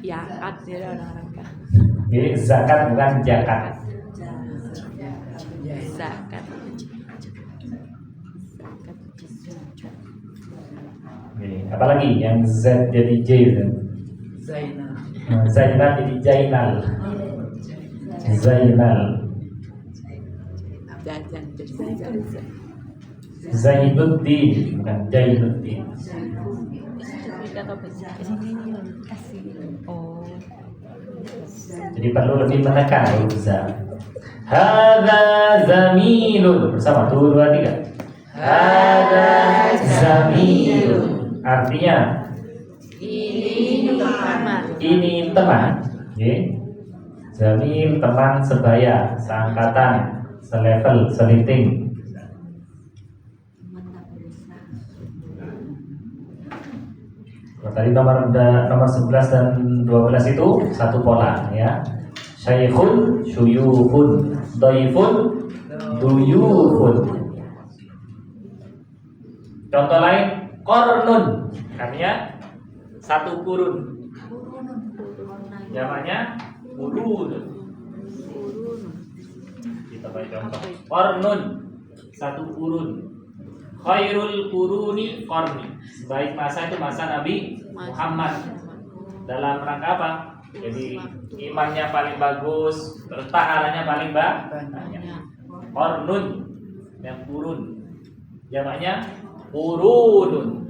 Yakat dia orang-orang. Jadi zakat bukan jakat. Zakat. Apalagi yang Z jadi J itu. Zainal jadi Jainal. Zainal. Jajan jadi jajan. Zainuddin bukan Jainuddin. Oh. Jadi perlu lebih menekan huruf za. Hadza zamilun. Bersama 1 2 3. Hadza zamilun. Artinya Ini teman. Ini teman. Nggih. Zamil teman sebaya, seangkatan, selevel, seliting. Kalau tadi nomor 11 dan 12 itu satu pola ya. Syaikhun, syuyukhun, dhaifun, duyufun. Contoh lain, qarnun, artinya satu kurun. Jamaknya qurun. Kita baca contoh. Qarnun, satu kurun. Khairul quruni qarni. Sebaik masa itu masa Nabi Muhammad. Dalam rangka apa? Jadi imannya paling bagus, terus pahalanya paling banyak. Qarnun, yang kurun. Jamaknya qurunun.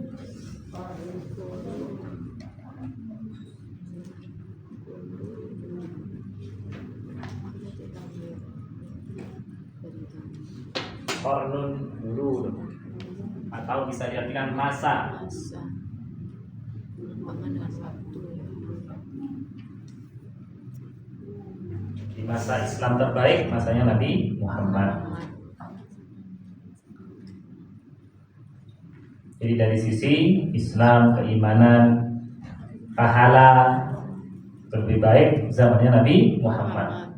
Qarnun, qurun. Atau bisa diartikan masa. Di masa Islam terbaik, masanya Nabi Muhammad. Jadi dari sisi Islam, keimanan, pahala lebih baik zamannya Nabi Muhammad.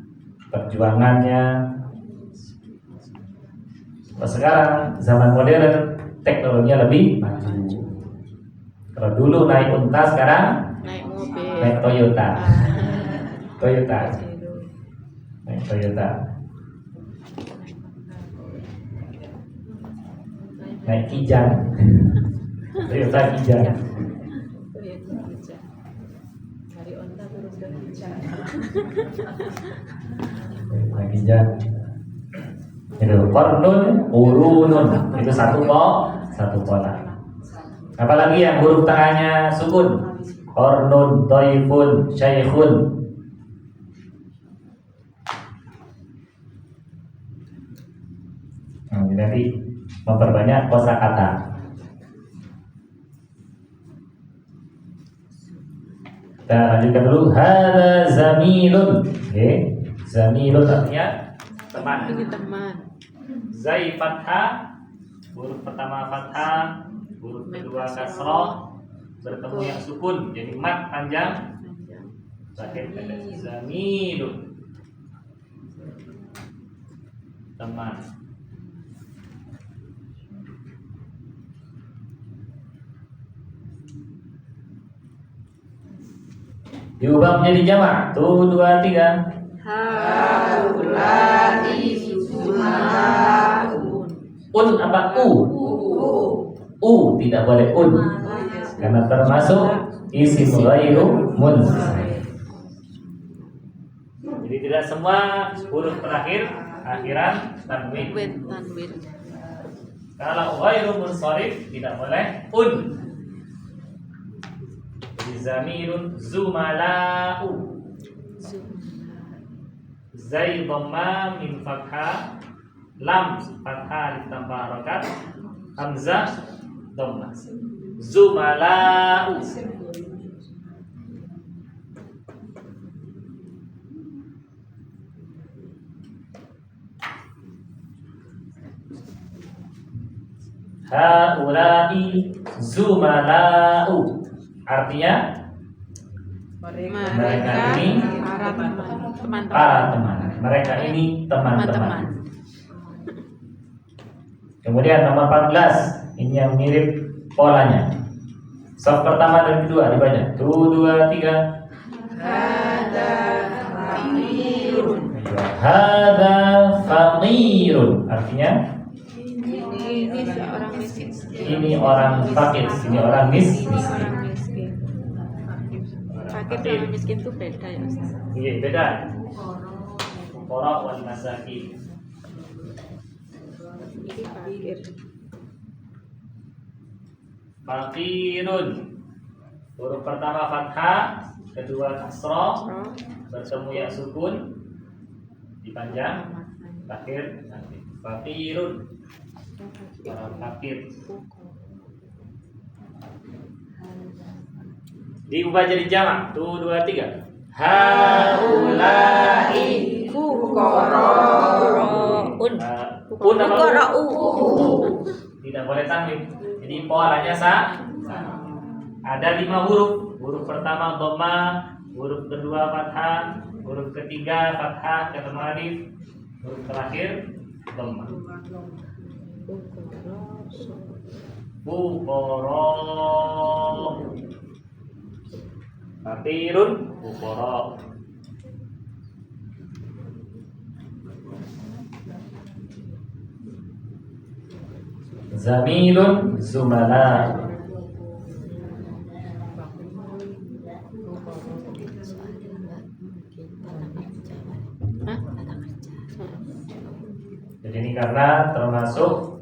Perjuangannya. Kalau sekarang zaman modern, teknologinya lebih maju. Kalau dulu naik unta, sekarang Naik mobil. naik Toyota. Naik Toyota. Naik Kijang. Toyota Kijang. Dari onta turun ke kijang. Naik Kijang. Itu qarnun, qurunun. Itu satu pola. Apalagi yang huruf tengahnya sukun. Qarnun, dhaifun, syaikhun. Jadi memperbanyak kosakata. Kita lanjutkan dulu. Hadza zamilun. Oke. Zamilun artinya teman. Ini teman. Zai fathah, huruf pertama fathah, huruf kedua kasroh, bertemu yang sukun, jadi mat panjang. Terakhir ada zamilun, teman. Diubah menjadi jamak. Tuh, 2, 3. Haulai sumaun. Un apa u? Tidak boleh un, karena termasuk isim ghairu munsharif. Jadi tidak semua huruf terakhir akhiran tanwin. Tanwin. Kalau ghairu munsharif tidak boleh un. Jadi zamirun zumala'u. Zai dhamma min fathah, lam fathah ditambah harakat, hamzah dhamma. Zumala'u. Haula'i zumala'u. Artinya mereka ini para teman. Mereka ini teman-teman. Kemudian nomor 14, ini yang mirip polanya. Soft pertama dan kedua dibaca. 1, 2, 3. Hada faqirun. Artinya Ini seorang miskin. ini orang fakir, ini orang miskin. Fakir sama miskin itu beda ya Ustaz. Iya, beda. Fuqara wal masakin. Ini fakir. Faqirun. Huruf pertama fathah, kedua kasroh, bertemu yang sukun, dipanjang, terakhir faqirun. Orang fakir. Diubah jadi jamak. 1, 2, 3. Haulai Fuqara'un. Fuqara'u. Tidak boleh tanwin. Jadi polanya sama. Ada 5 huruf. Huruf pertama dhammah, huruf kedua fathah, huruf ketiga fathah ketemu alif, huruf terakhir dhammah. Fuqara. Fatirun fuqara. Zamilun zumala. Jadi ini karena termasuk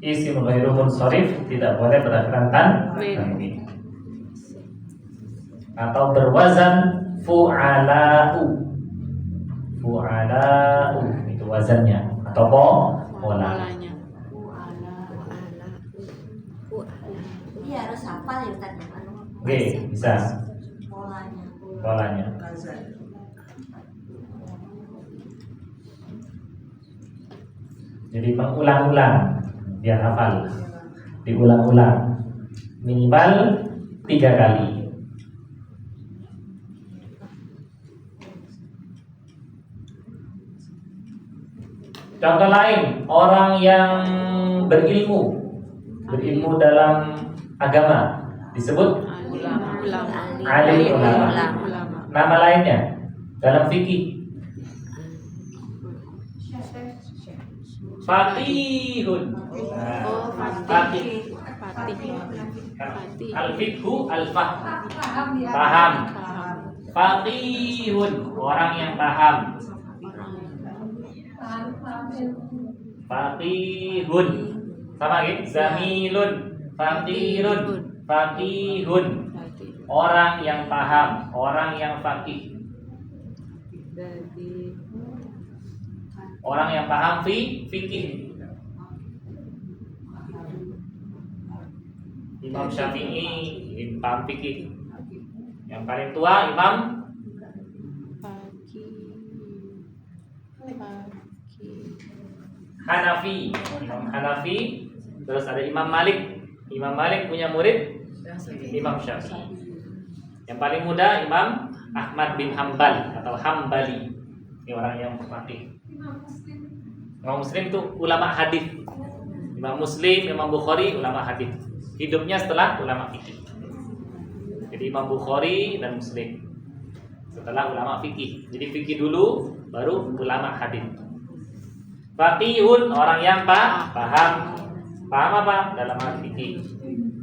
isim ghairu munsharif, tidak boleh berakhiran tanwin. Atau berwazan fu'ala'u. Fu'ala'u itu wazannya atau polanya. Iya harus hafal ya Ustaz. Oke, bisa. Polanya. Jadi mengulang-ulang biar hafal. Diulang-ulang minimal 3 kali. Contoh lain, orang yang berilmu dalam agama disebut alim ulama. Nama lainnya dalam fikih faqihun. Faqih. Al-fiqhu al-fahm. Paham. Faqihun, orang yang paham. Faqihun. Sama gitu. Zamilun, faqirun, faqihun. Orang yang paham, orang yang faqih. Orang yang paham fikih. Imam Syafi'i, imam fikih. Yang paling tua Imam Hanafi. Imam Hanafi. Terus ada Imam Malik. Imam Malik punya murid Imam Syafi'i. Yang paling muda Imam Ahmad bin Hambal atau Hambali. Ini orang yang fakih. Imam Muslim itu ulama hadis. Imam Muslim, Imam Bukhari ulama hadis. Hidupnya setelah ulama fikih. Jadi Imam Bukhari dan Muslim setelah ulama fikih. Jadi fikih dulu baru ulama hadis. Faqihun, orang yang paham. Paham apa? Dalam hal fikih.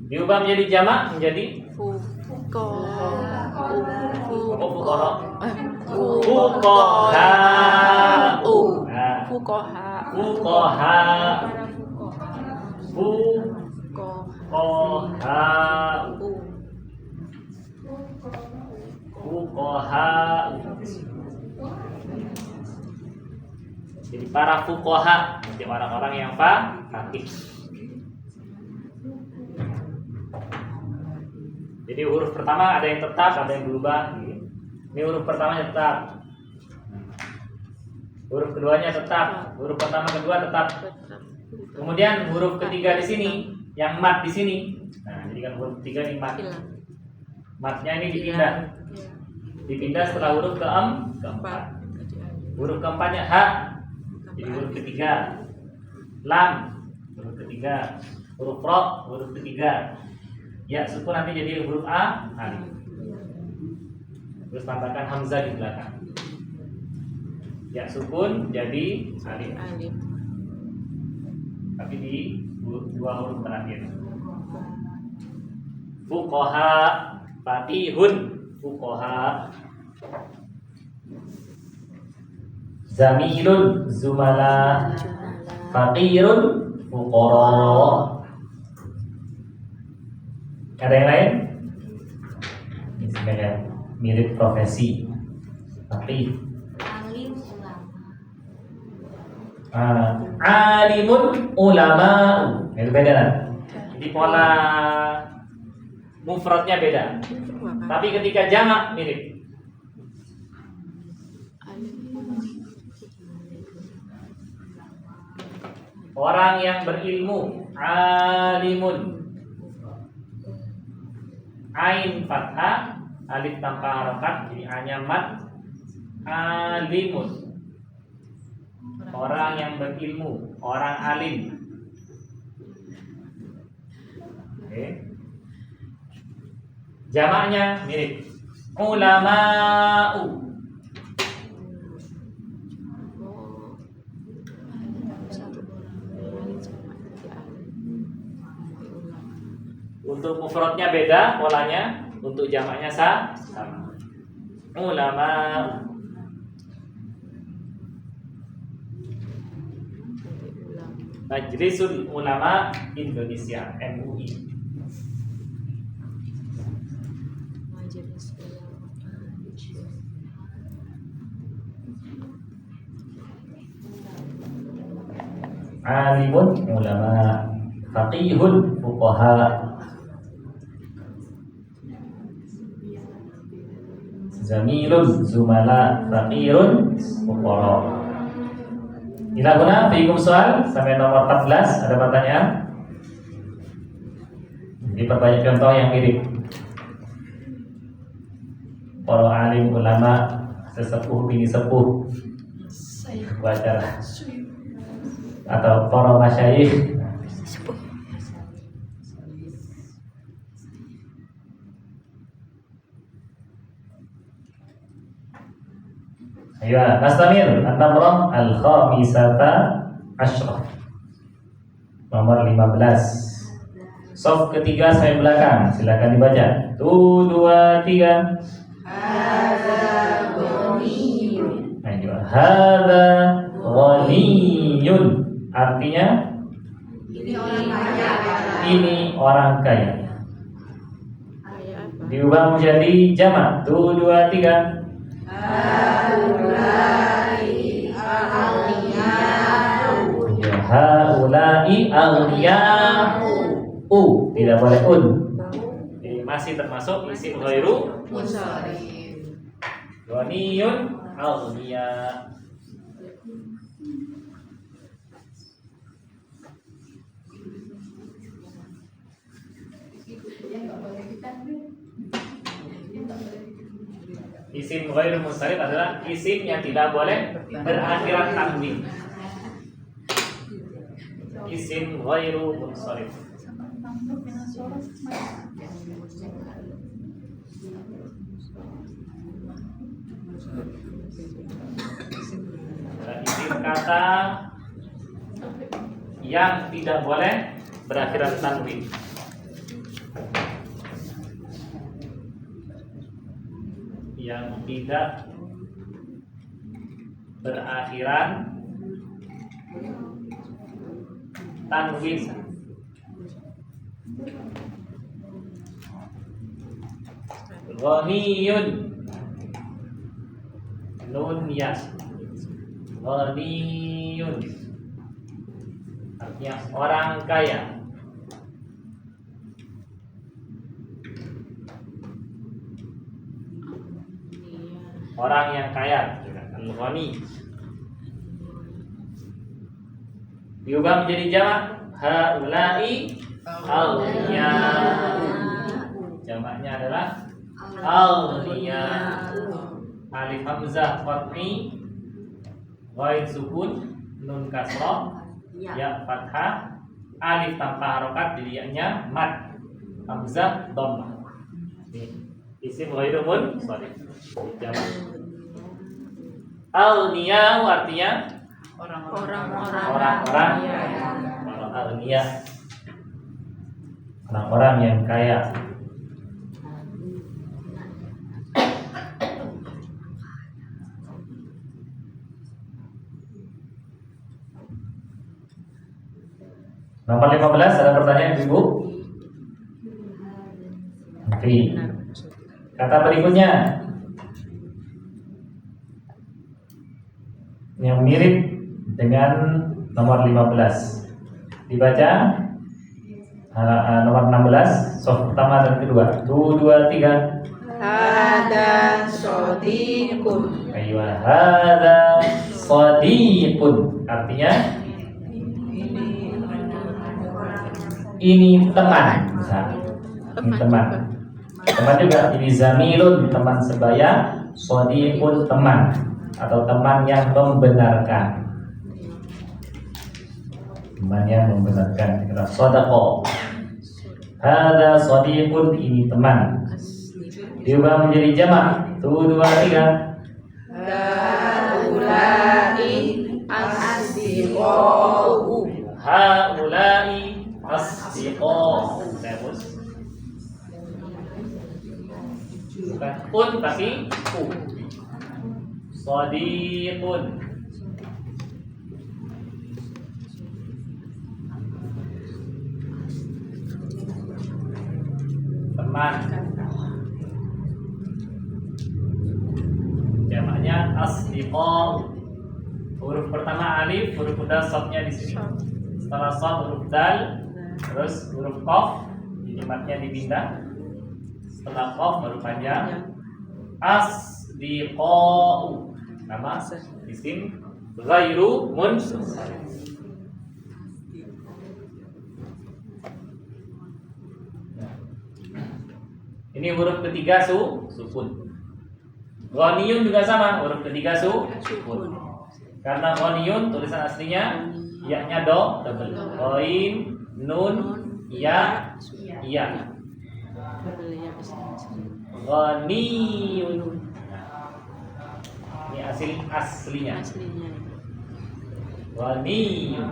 Diubah menjadi jamak menjadi fuqaha. Jadi para fuqaha, jadi orang-orang yang faqih. Jadi huruf pertama ada yang tetap, ada yang berubah. Ini huruf pertamanya tetap. Huruf keduanya tetap. Huruf pertama kedua tetap. Kemudian huruf ketiga di sini, yang mat di sini. Nah, jadi kan huruf ketiga ini mat. Matnya ini dipindah. Dipindah setelah huruf keempat. Huruf keempatnya ha. Jadi huruf ketiga. Lam, huruf ketiga. Huruf ro, huruf ketiga. Ya, sukun nanti jadi huruf a, alif. Terus tambahkan hamzah di belakang. Ya, sukun jadi alif. Tapi di dua huruf terakhir. Fuqaha, faqihun, fuqaha. Zamilun, zumala, faqirun, fuqara. Ada yang lain? Ini sebenarnya mirip profesi. Tapi Alim ulama. Alimun ulama. Itu beda kan? Jadi pola mufradnya beda. Tapi ketika jamak mirip. Orang yang berilmu, alimun. Ain fathah, alif tanpa harokat, jadi hanya mat. Alimun. Orang yang berilmu, orang alim. Oke. Jamaknya mirip. Ulama'u. Untuk mufradnya beda polanya, untuk jamaknya sama. Ulama. Majlisul Ulama Indonesia, MUI. Alimun ulama, faqihun fuqaha, zamilun zumala, faqirun fuqara. Ila guna fiikum soal sampai nomor 14 ada pertanyaan? Diperbanyak contoh yang mirip. Para alim ulama, sesepuh bini sepuh, baca atau para masyayikh. Ayo, nastamir an-namrah al-khamisata asyrah. Nomor 15. Sof ketiga sampai belakang, silakan dibaca. 1, 2, 3. Hadza ghaniyun. Ayo, hadza ghaniyun. Artinya ini orang kaya. Diubah menjadi jamak. 1, 2, 3. Haulai aghniya'u. Tidak boleh un. Jadi masih termasuk isim ghairu munsharif. Ghaniyun aghniya. Isim ghairu munsharif adalah isim yang tidak boleh berakhiran tanwin. Isim ghairu munsharif. Isim kata yang tidak boleh berakhiran tanwin. Yang tidak berakhiran tanwin. Ghaniyun, nun ya. Ghaniyun artinya orang kaya. Orang yang kaya, al-ghani. Diubah menjadi jamak, haulai aghniya. Jamaknya adalah aghniya. Alif hamzah qat'i, ghain sukun, nun kasrah, ya fathah, alif tanpa harokat, jadi ya-nya mad, hamzah dhammah. Isim ghairu munsharif. Jamak. Aghniya artinya orang-orang agniya, orang-orang yang kaya. Nomor 15 ada pertanyaan Ibu? Oke. Kata berikutnya yang mirip dengan nomor 15. Dibaca. Nomor 16, soft pertama dan kedua. 1, 2, 3. Hada sodiqun. Ayo, hada sadiqun. Artinya ini teman. Nah, ini teman. Teman juga. Ini zamilun, teman sebaya. Sadiqun, teman atau teman yang membenarkan. Teman yang membenarkan. Kita sodaqo. Hada sadiqun, ini teman. Diubah menjadi jamak. 1, 2, 3. Haulai asdiqau. Haulai asdiqau. Bukan un tapi u. Sadiqun. Teman. Jamaknya asdiqau. Huruf pertama alif, huruf dal shadnya di sini. Setelah shad huruf dal, terus huruf qaf, jamaknya dipindah. Setelah qaf baru panjang. Asdiqau. Nama isim ghairu munsharif. Ini huruf ketiga sukun. Ghaniyun juga sama, huruf ketiga sukun. Karena ghaniyun tulisan aslinya ya-nya double. Ghain, nun, ya, ya. Ghaniyun. Ini aslinya. Ghaniyun.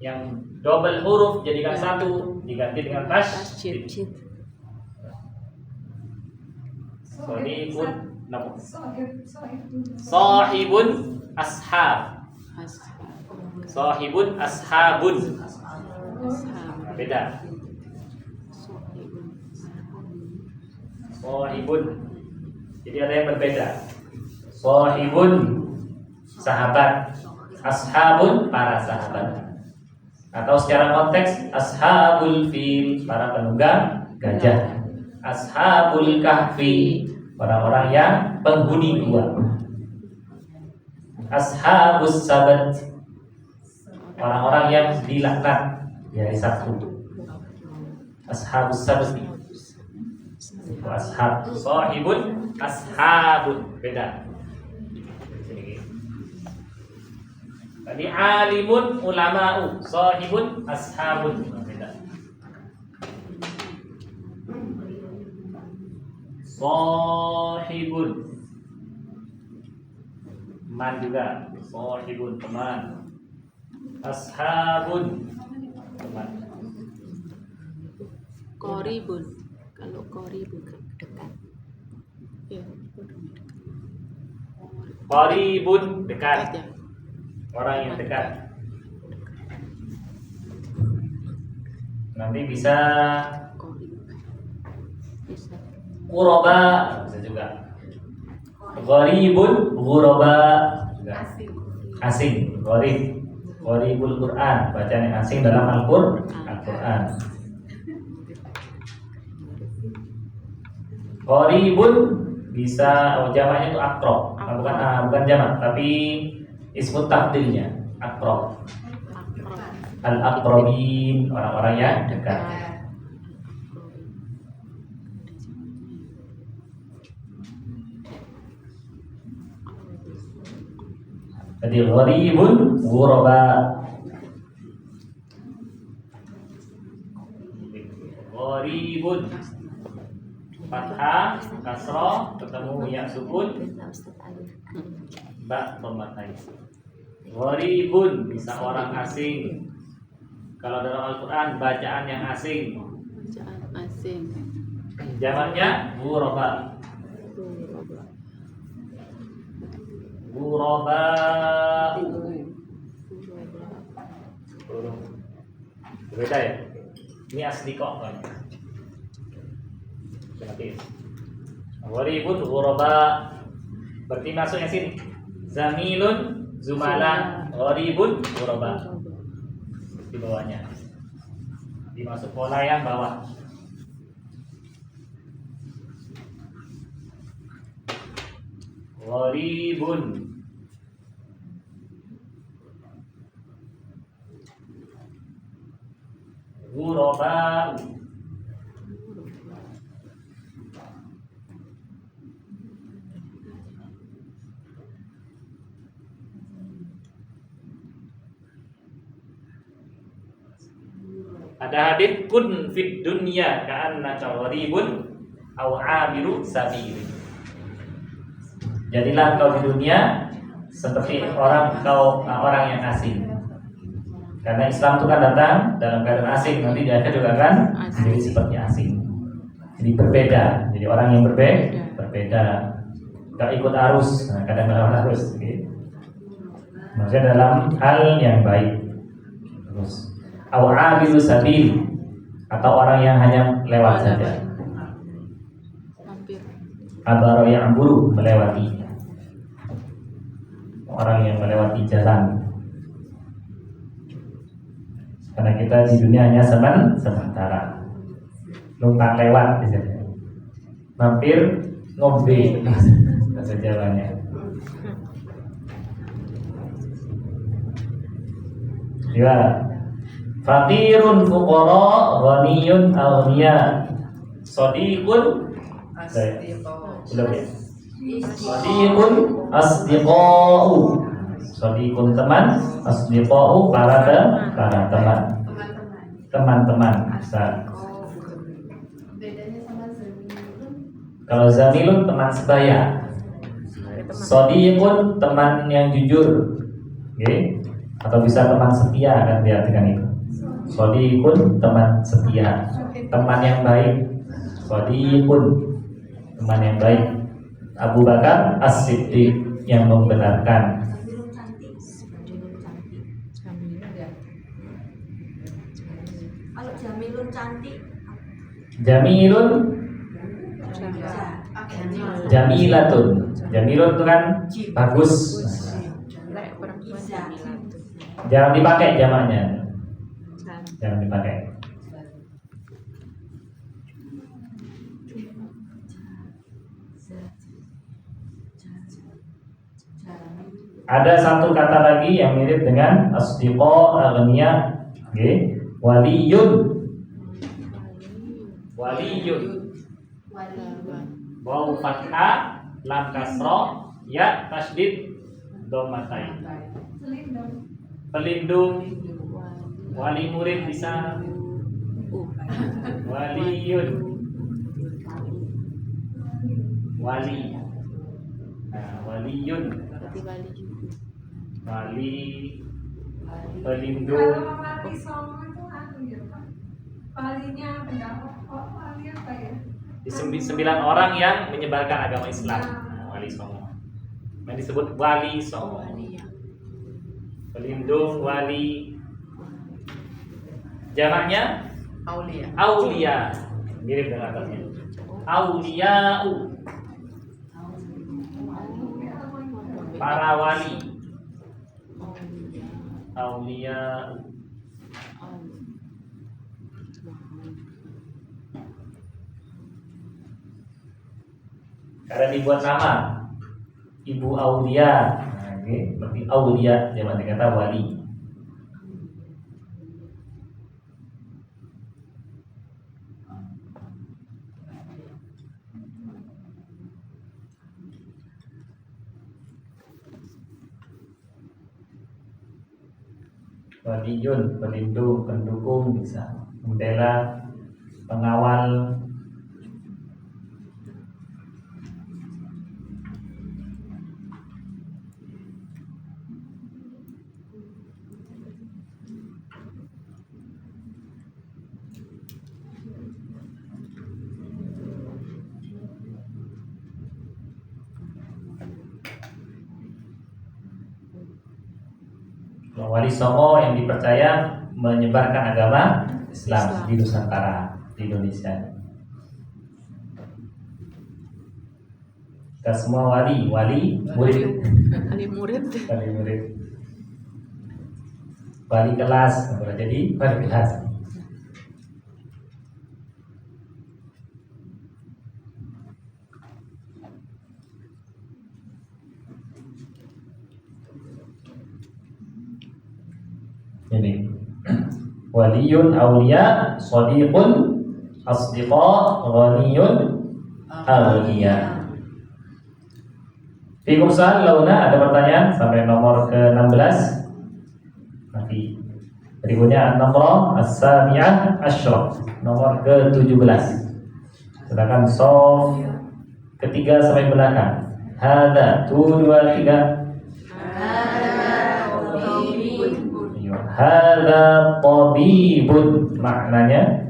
Yang double huruf jadikan satu, diganti dengan tasydid. Sahibun ashab. Sahibun ashabun. Beda. Sahibun. Jadi ada yang berbeda. Sahibun sahabat, ashabun para sahabat. Atau secara konteks ashabul fil, para penunggang gajah. Ashabul kahfi, orang-orang yang penghuni gua. Ashabus sabat, orang-orang yang dilaknat di hari Sabtu. Ashabus sabat. Ashab, sahibun, ashabun, beda. Tadi alimun, ulama'u, sahibun, ashabun, beda. Sahibun, teman juga. Sahibun, teman. Ashabun, teman. Qoribun. Kalau qoribun dekat. Ya, Qaribun, dekat. Orang yang dekat. Nanti bisa quraba, bisa juga. Gharibun, ghuraba juga. Asing, gharib. Gharibul Quran, bacaan yang asing dalam Al-Quran. Gharibun bisa jamaknya itu akrab, bukan jamak, tapi ismut tafdilnya akrab. Al-aqrabin, orang-orang yang dekat. Jadi gharibun, ghuraba. Gharibun, fathah, kasrah, ketemu ya sukun, ba pematai. Gharibun bisa orang asing. Kalau dalam Al-Quran bacaan yang asing. Bacaan asing. Jamaknya ghuraba. Ghuraba. Beda ya? Ini asli kok kan? Gharibun, ghuraba. Berarti masuknya sini. Zamilun, Zumala, gharibun, ghuraba. Di bawahnya. Dimasuk pola yang bawah. Gharibun. Ghuraba. Ada hadits kun fid dunya ka'annaka gharibun aw 'abiru sabil. Jadilah kau di dunia seperti orang yang asing. Karena Islam itu kan datang dalam keadaan asing, nanti di akhir juga akan menjadi seperti asing. Jadi berbeda. Jadi orang yang berbeda. Gak ikut arus, kadang melawan arus. Okay. Maksudnya dalam hal yang baik. Terus awabilu sabil, atau orang yang hanya lewat saja. Abaro yang buru melewati, orang yang melewati jalan. Karena kita di dunia hanya sementara. Numpang lewat misalnya. Mampir ngombe bahasa Jawanya. Ya. Fakirun fuqara ghaniyun aghniya. Shadiqun belum ya? Shadiqun asdiqau. Shadiqun teman, asdiqau para teman. Teman-teman. Bedanya sama zamilun. Kalau zamilun teman sebaya. Shadiqun teman yang jujur. Okay? Atau bisa teman setia, kan diartikan itu. Shadiqun teman setia, teman yang baik. Shadiqun teman yang baik. Abu Bakar As-Siddiq yang membenarkan. Kalau jamilun cantik. Jamilun, jamilatun. Jamilun itu kan bagus. Jangan dipakai jamaknya. Jangan dipakai. Ada satu kata lagi yang mirip dengan asdiqa aghniya, okay. Waliyun. Waliyun. Waw fathah, lam kasra, ya tasdid, dhammatain. Pelindung. Wali murid bisa. Waliyun. Wali. Nah, waliyun. Wali. Pelindung. Kalau wali songo itu ya Pak. Walinya pendapat kok wali apa ya? Di 9 orang yang menyebarkan agama Islam. Nah, wali songo. Yang disebut wali songo. Pelindung, wali. Jamaknya aulia. Mirip dengan atasnya. Auliya'u. Para wali. Auliya'u. Karena dibuat nama Ibu Aulia. Nah, ini berarti Aulia jamak kata wali. Waliyun, pelindung, pendukung bisa, pembela, pengawal. Wali songo yang dipercaya menyebarkan agama Islam di Nusantara, di Indonesia. Kita semua wali murid. Wali murid. Wali murid. Wali kelas, jadi wali kelas. Ini waliyun awliya, sadiqun asdiqa, ghaniyun awliya. Fikumsan launa, ada pertanyaan sampai nomor ke-16. Nanti berikutnya nomor as-sabi'ah asyra, nomor ke-17. Sedangkan sof ketiga sampai belakang. Hada 2 2 3. Hada tabibun, maknanya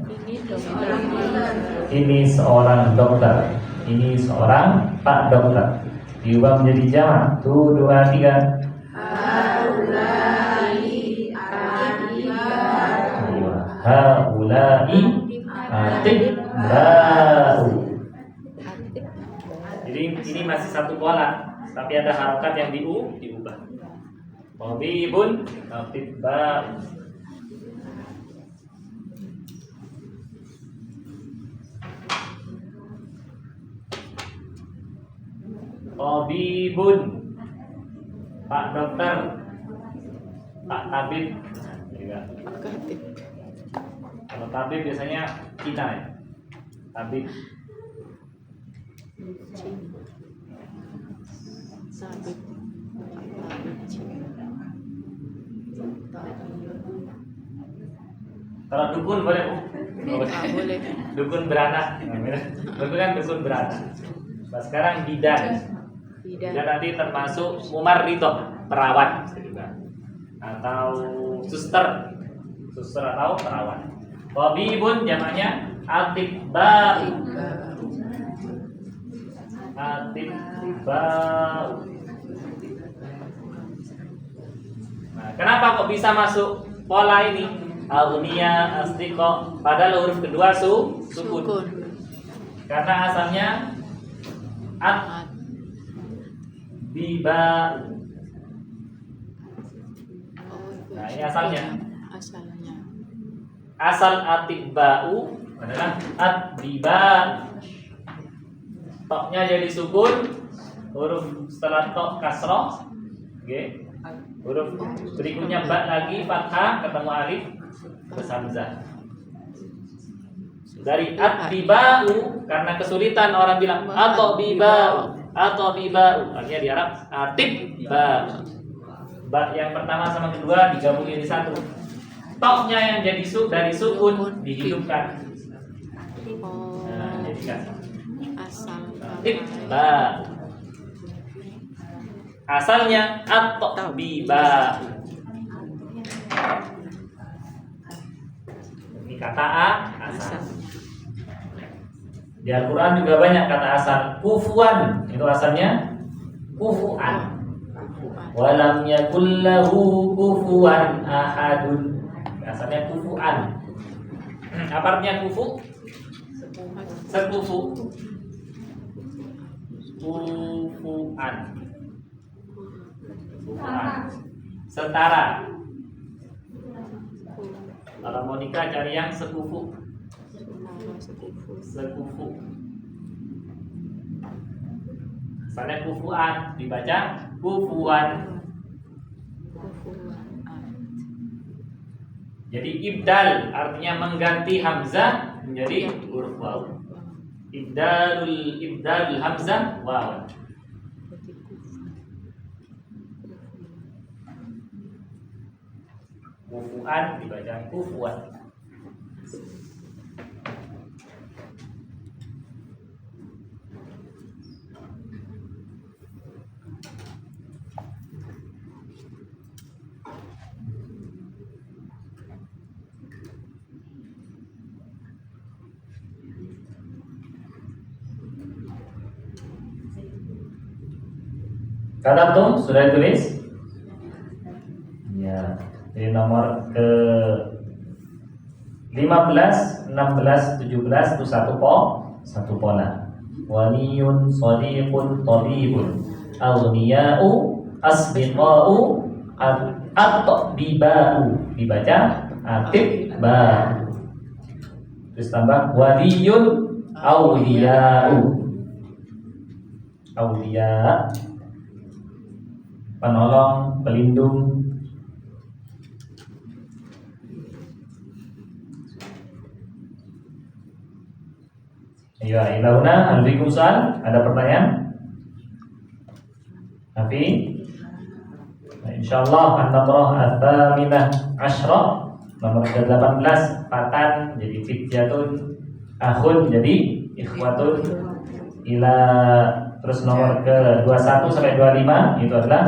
ini seorang dokter. Ini seorang pak dokter. Diubah menjadi jamak. 2 2 3. Haulai atibba'u. Jadi ini masih satu pola, tapi ada harokat yang diubah. Tabibun, atibba'u. Tabibun, Pak Dokter, Pak Tabib. Kalau tabib biasanya Cina ya. Tabib. Kalau dukun boleh? Boleh. Dukun beranak. Dukun kan dukun beranak. Nah, sekarang bidan. Bidan nanti termasuk mumarritoh, perawat atau suster atau perawat. Tabibun jamaknya atibba'u. Nah, kenapa kok bisa masuk pola ini? Alnia, asdiqo, padahal huruf kedua sukun. Karena asalnya biba'u. Nah, ini asalnya. Asal atibba'u adalah atbiba'u. Toknya jadi sukun, huruf setelah tok kasroh, okay. Huruf berikutnya ba lagi fathah, ketemu alif terus hamzah. Dari atbiba'u, karena kesulitan orang bilang atbiba'u, artinya di Arab atibba'u. Ba yang pertama sama kedua digabungin di satu. Toknya yang jadi dari sukun dihidupkan. Nah, jadi kan atba'u. Asalnya at-tabiba'u. Ini kata asal. Di Al-Quran juga banyak kata asal. Kufuan, itu asalnya kufuan. Walam yakul lahu kufuwan ahadun. Asalnya kufuan. Apa artinya kufu? Sekufu. Kufuan. Setara. Kalau mau nikah cari yang sekufu. Sekufu. Asalnya kufuan, dibaca kufuan. Jadi ibdal artinya mengganti hamzah menjadi huruf waw. Ibdalul hamzah waw. Kufuan dibaca kufuan. Kata tuh sudah tulis? Ya, jadi nomor ke 15, 16, 17 itu satu pola. waliyun, sadiqun, tabibun, aghniya'u, asbiqa'u, at-tabiba'u, dibaca atiba'u. Terus tambah waliyun, awliya'u, awliya, penolong, pelindung. Ya, ilahuna, alaikum salam. Ada pertanyaan? Tapi insyaallah an-namrah ats-tsaminah asyra, nomor ke-18, fatan jadi fityatun, akhun jadi ikhwatun, ila, terus nomor ke-21 sampai 25 itu adalah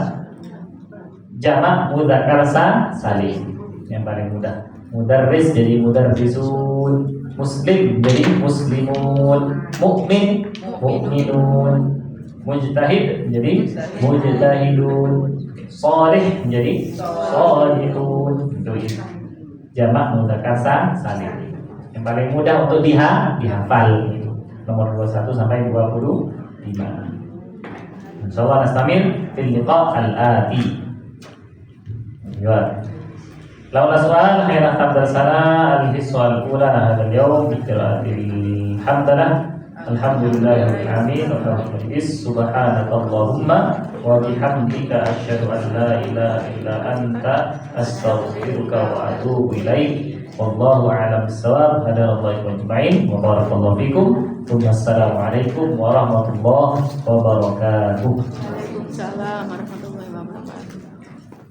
jamak mudzakkar salim yang paling mudah. Mudarris jadi mudarrisun, muslim jadi muslimun, mukmin mukminun, mujtahid jadi mujtahidun, shalih jadi shalihun. Itu jamak mudzakkar salim yang paling mudah untuk dihafal itu nomor 21 sampai 25. Insyaallah nastamil fil liqa' al-ati. Ya. لو السؤال حين نختم درسنا الحصة الأولى هذا اليوم بقراءة الحمد لله الحمد لله رب العالمين سبحانك اللهم وبحمدك أشهد أن لا إله إلا أنت أستغفرك وأتوب إليك والله أعلم بالصواب هدانا الله أجمعين وبارك الله فيكم ثم السلام عليكم ورحمة الله وبركاته. Waalaikumsalam warahmatullahi wabarakatuh.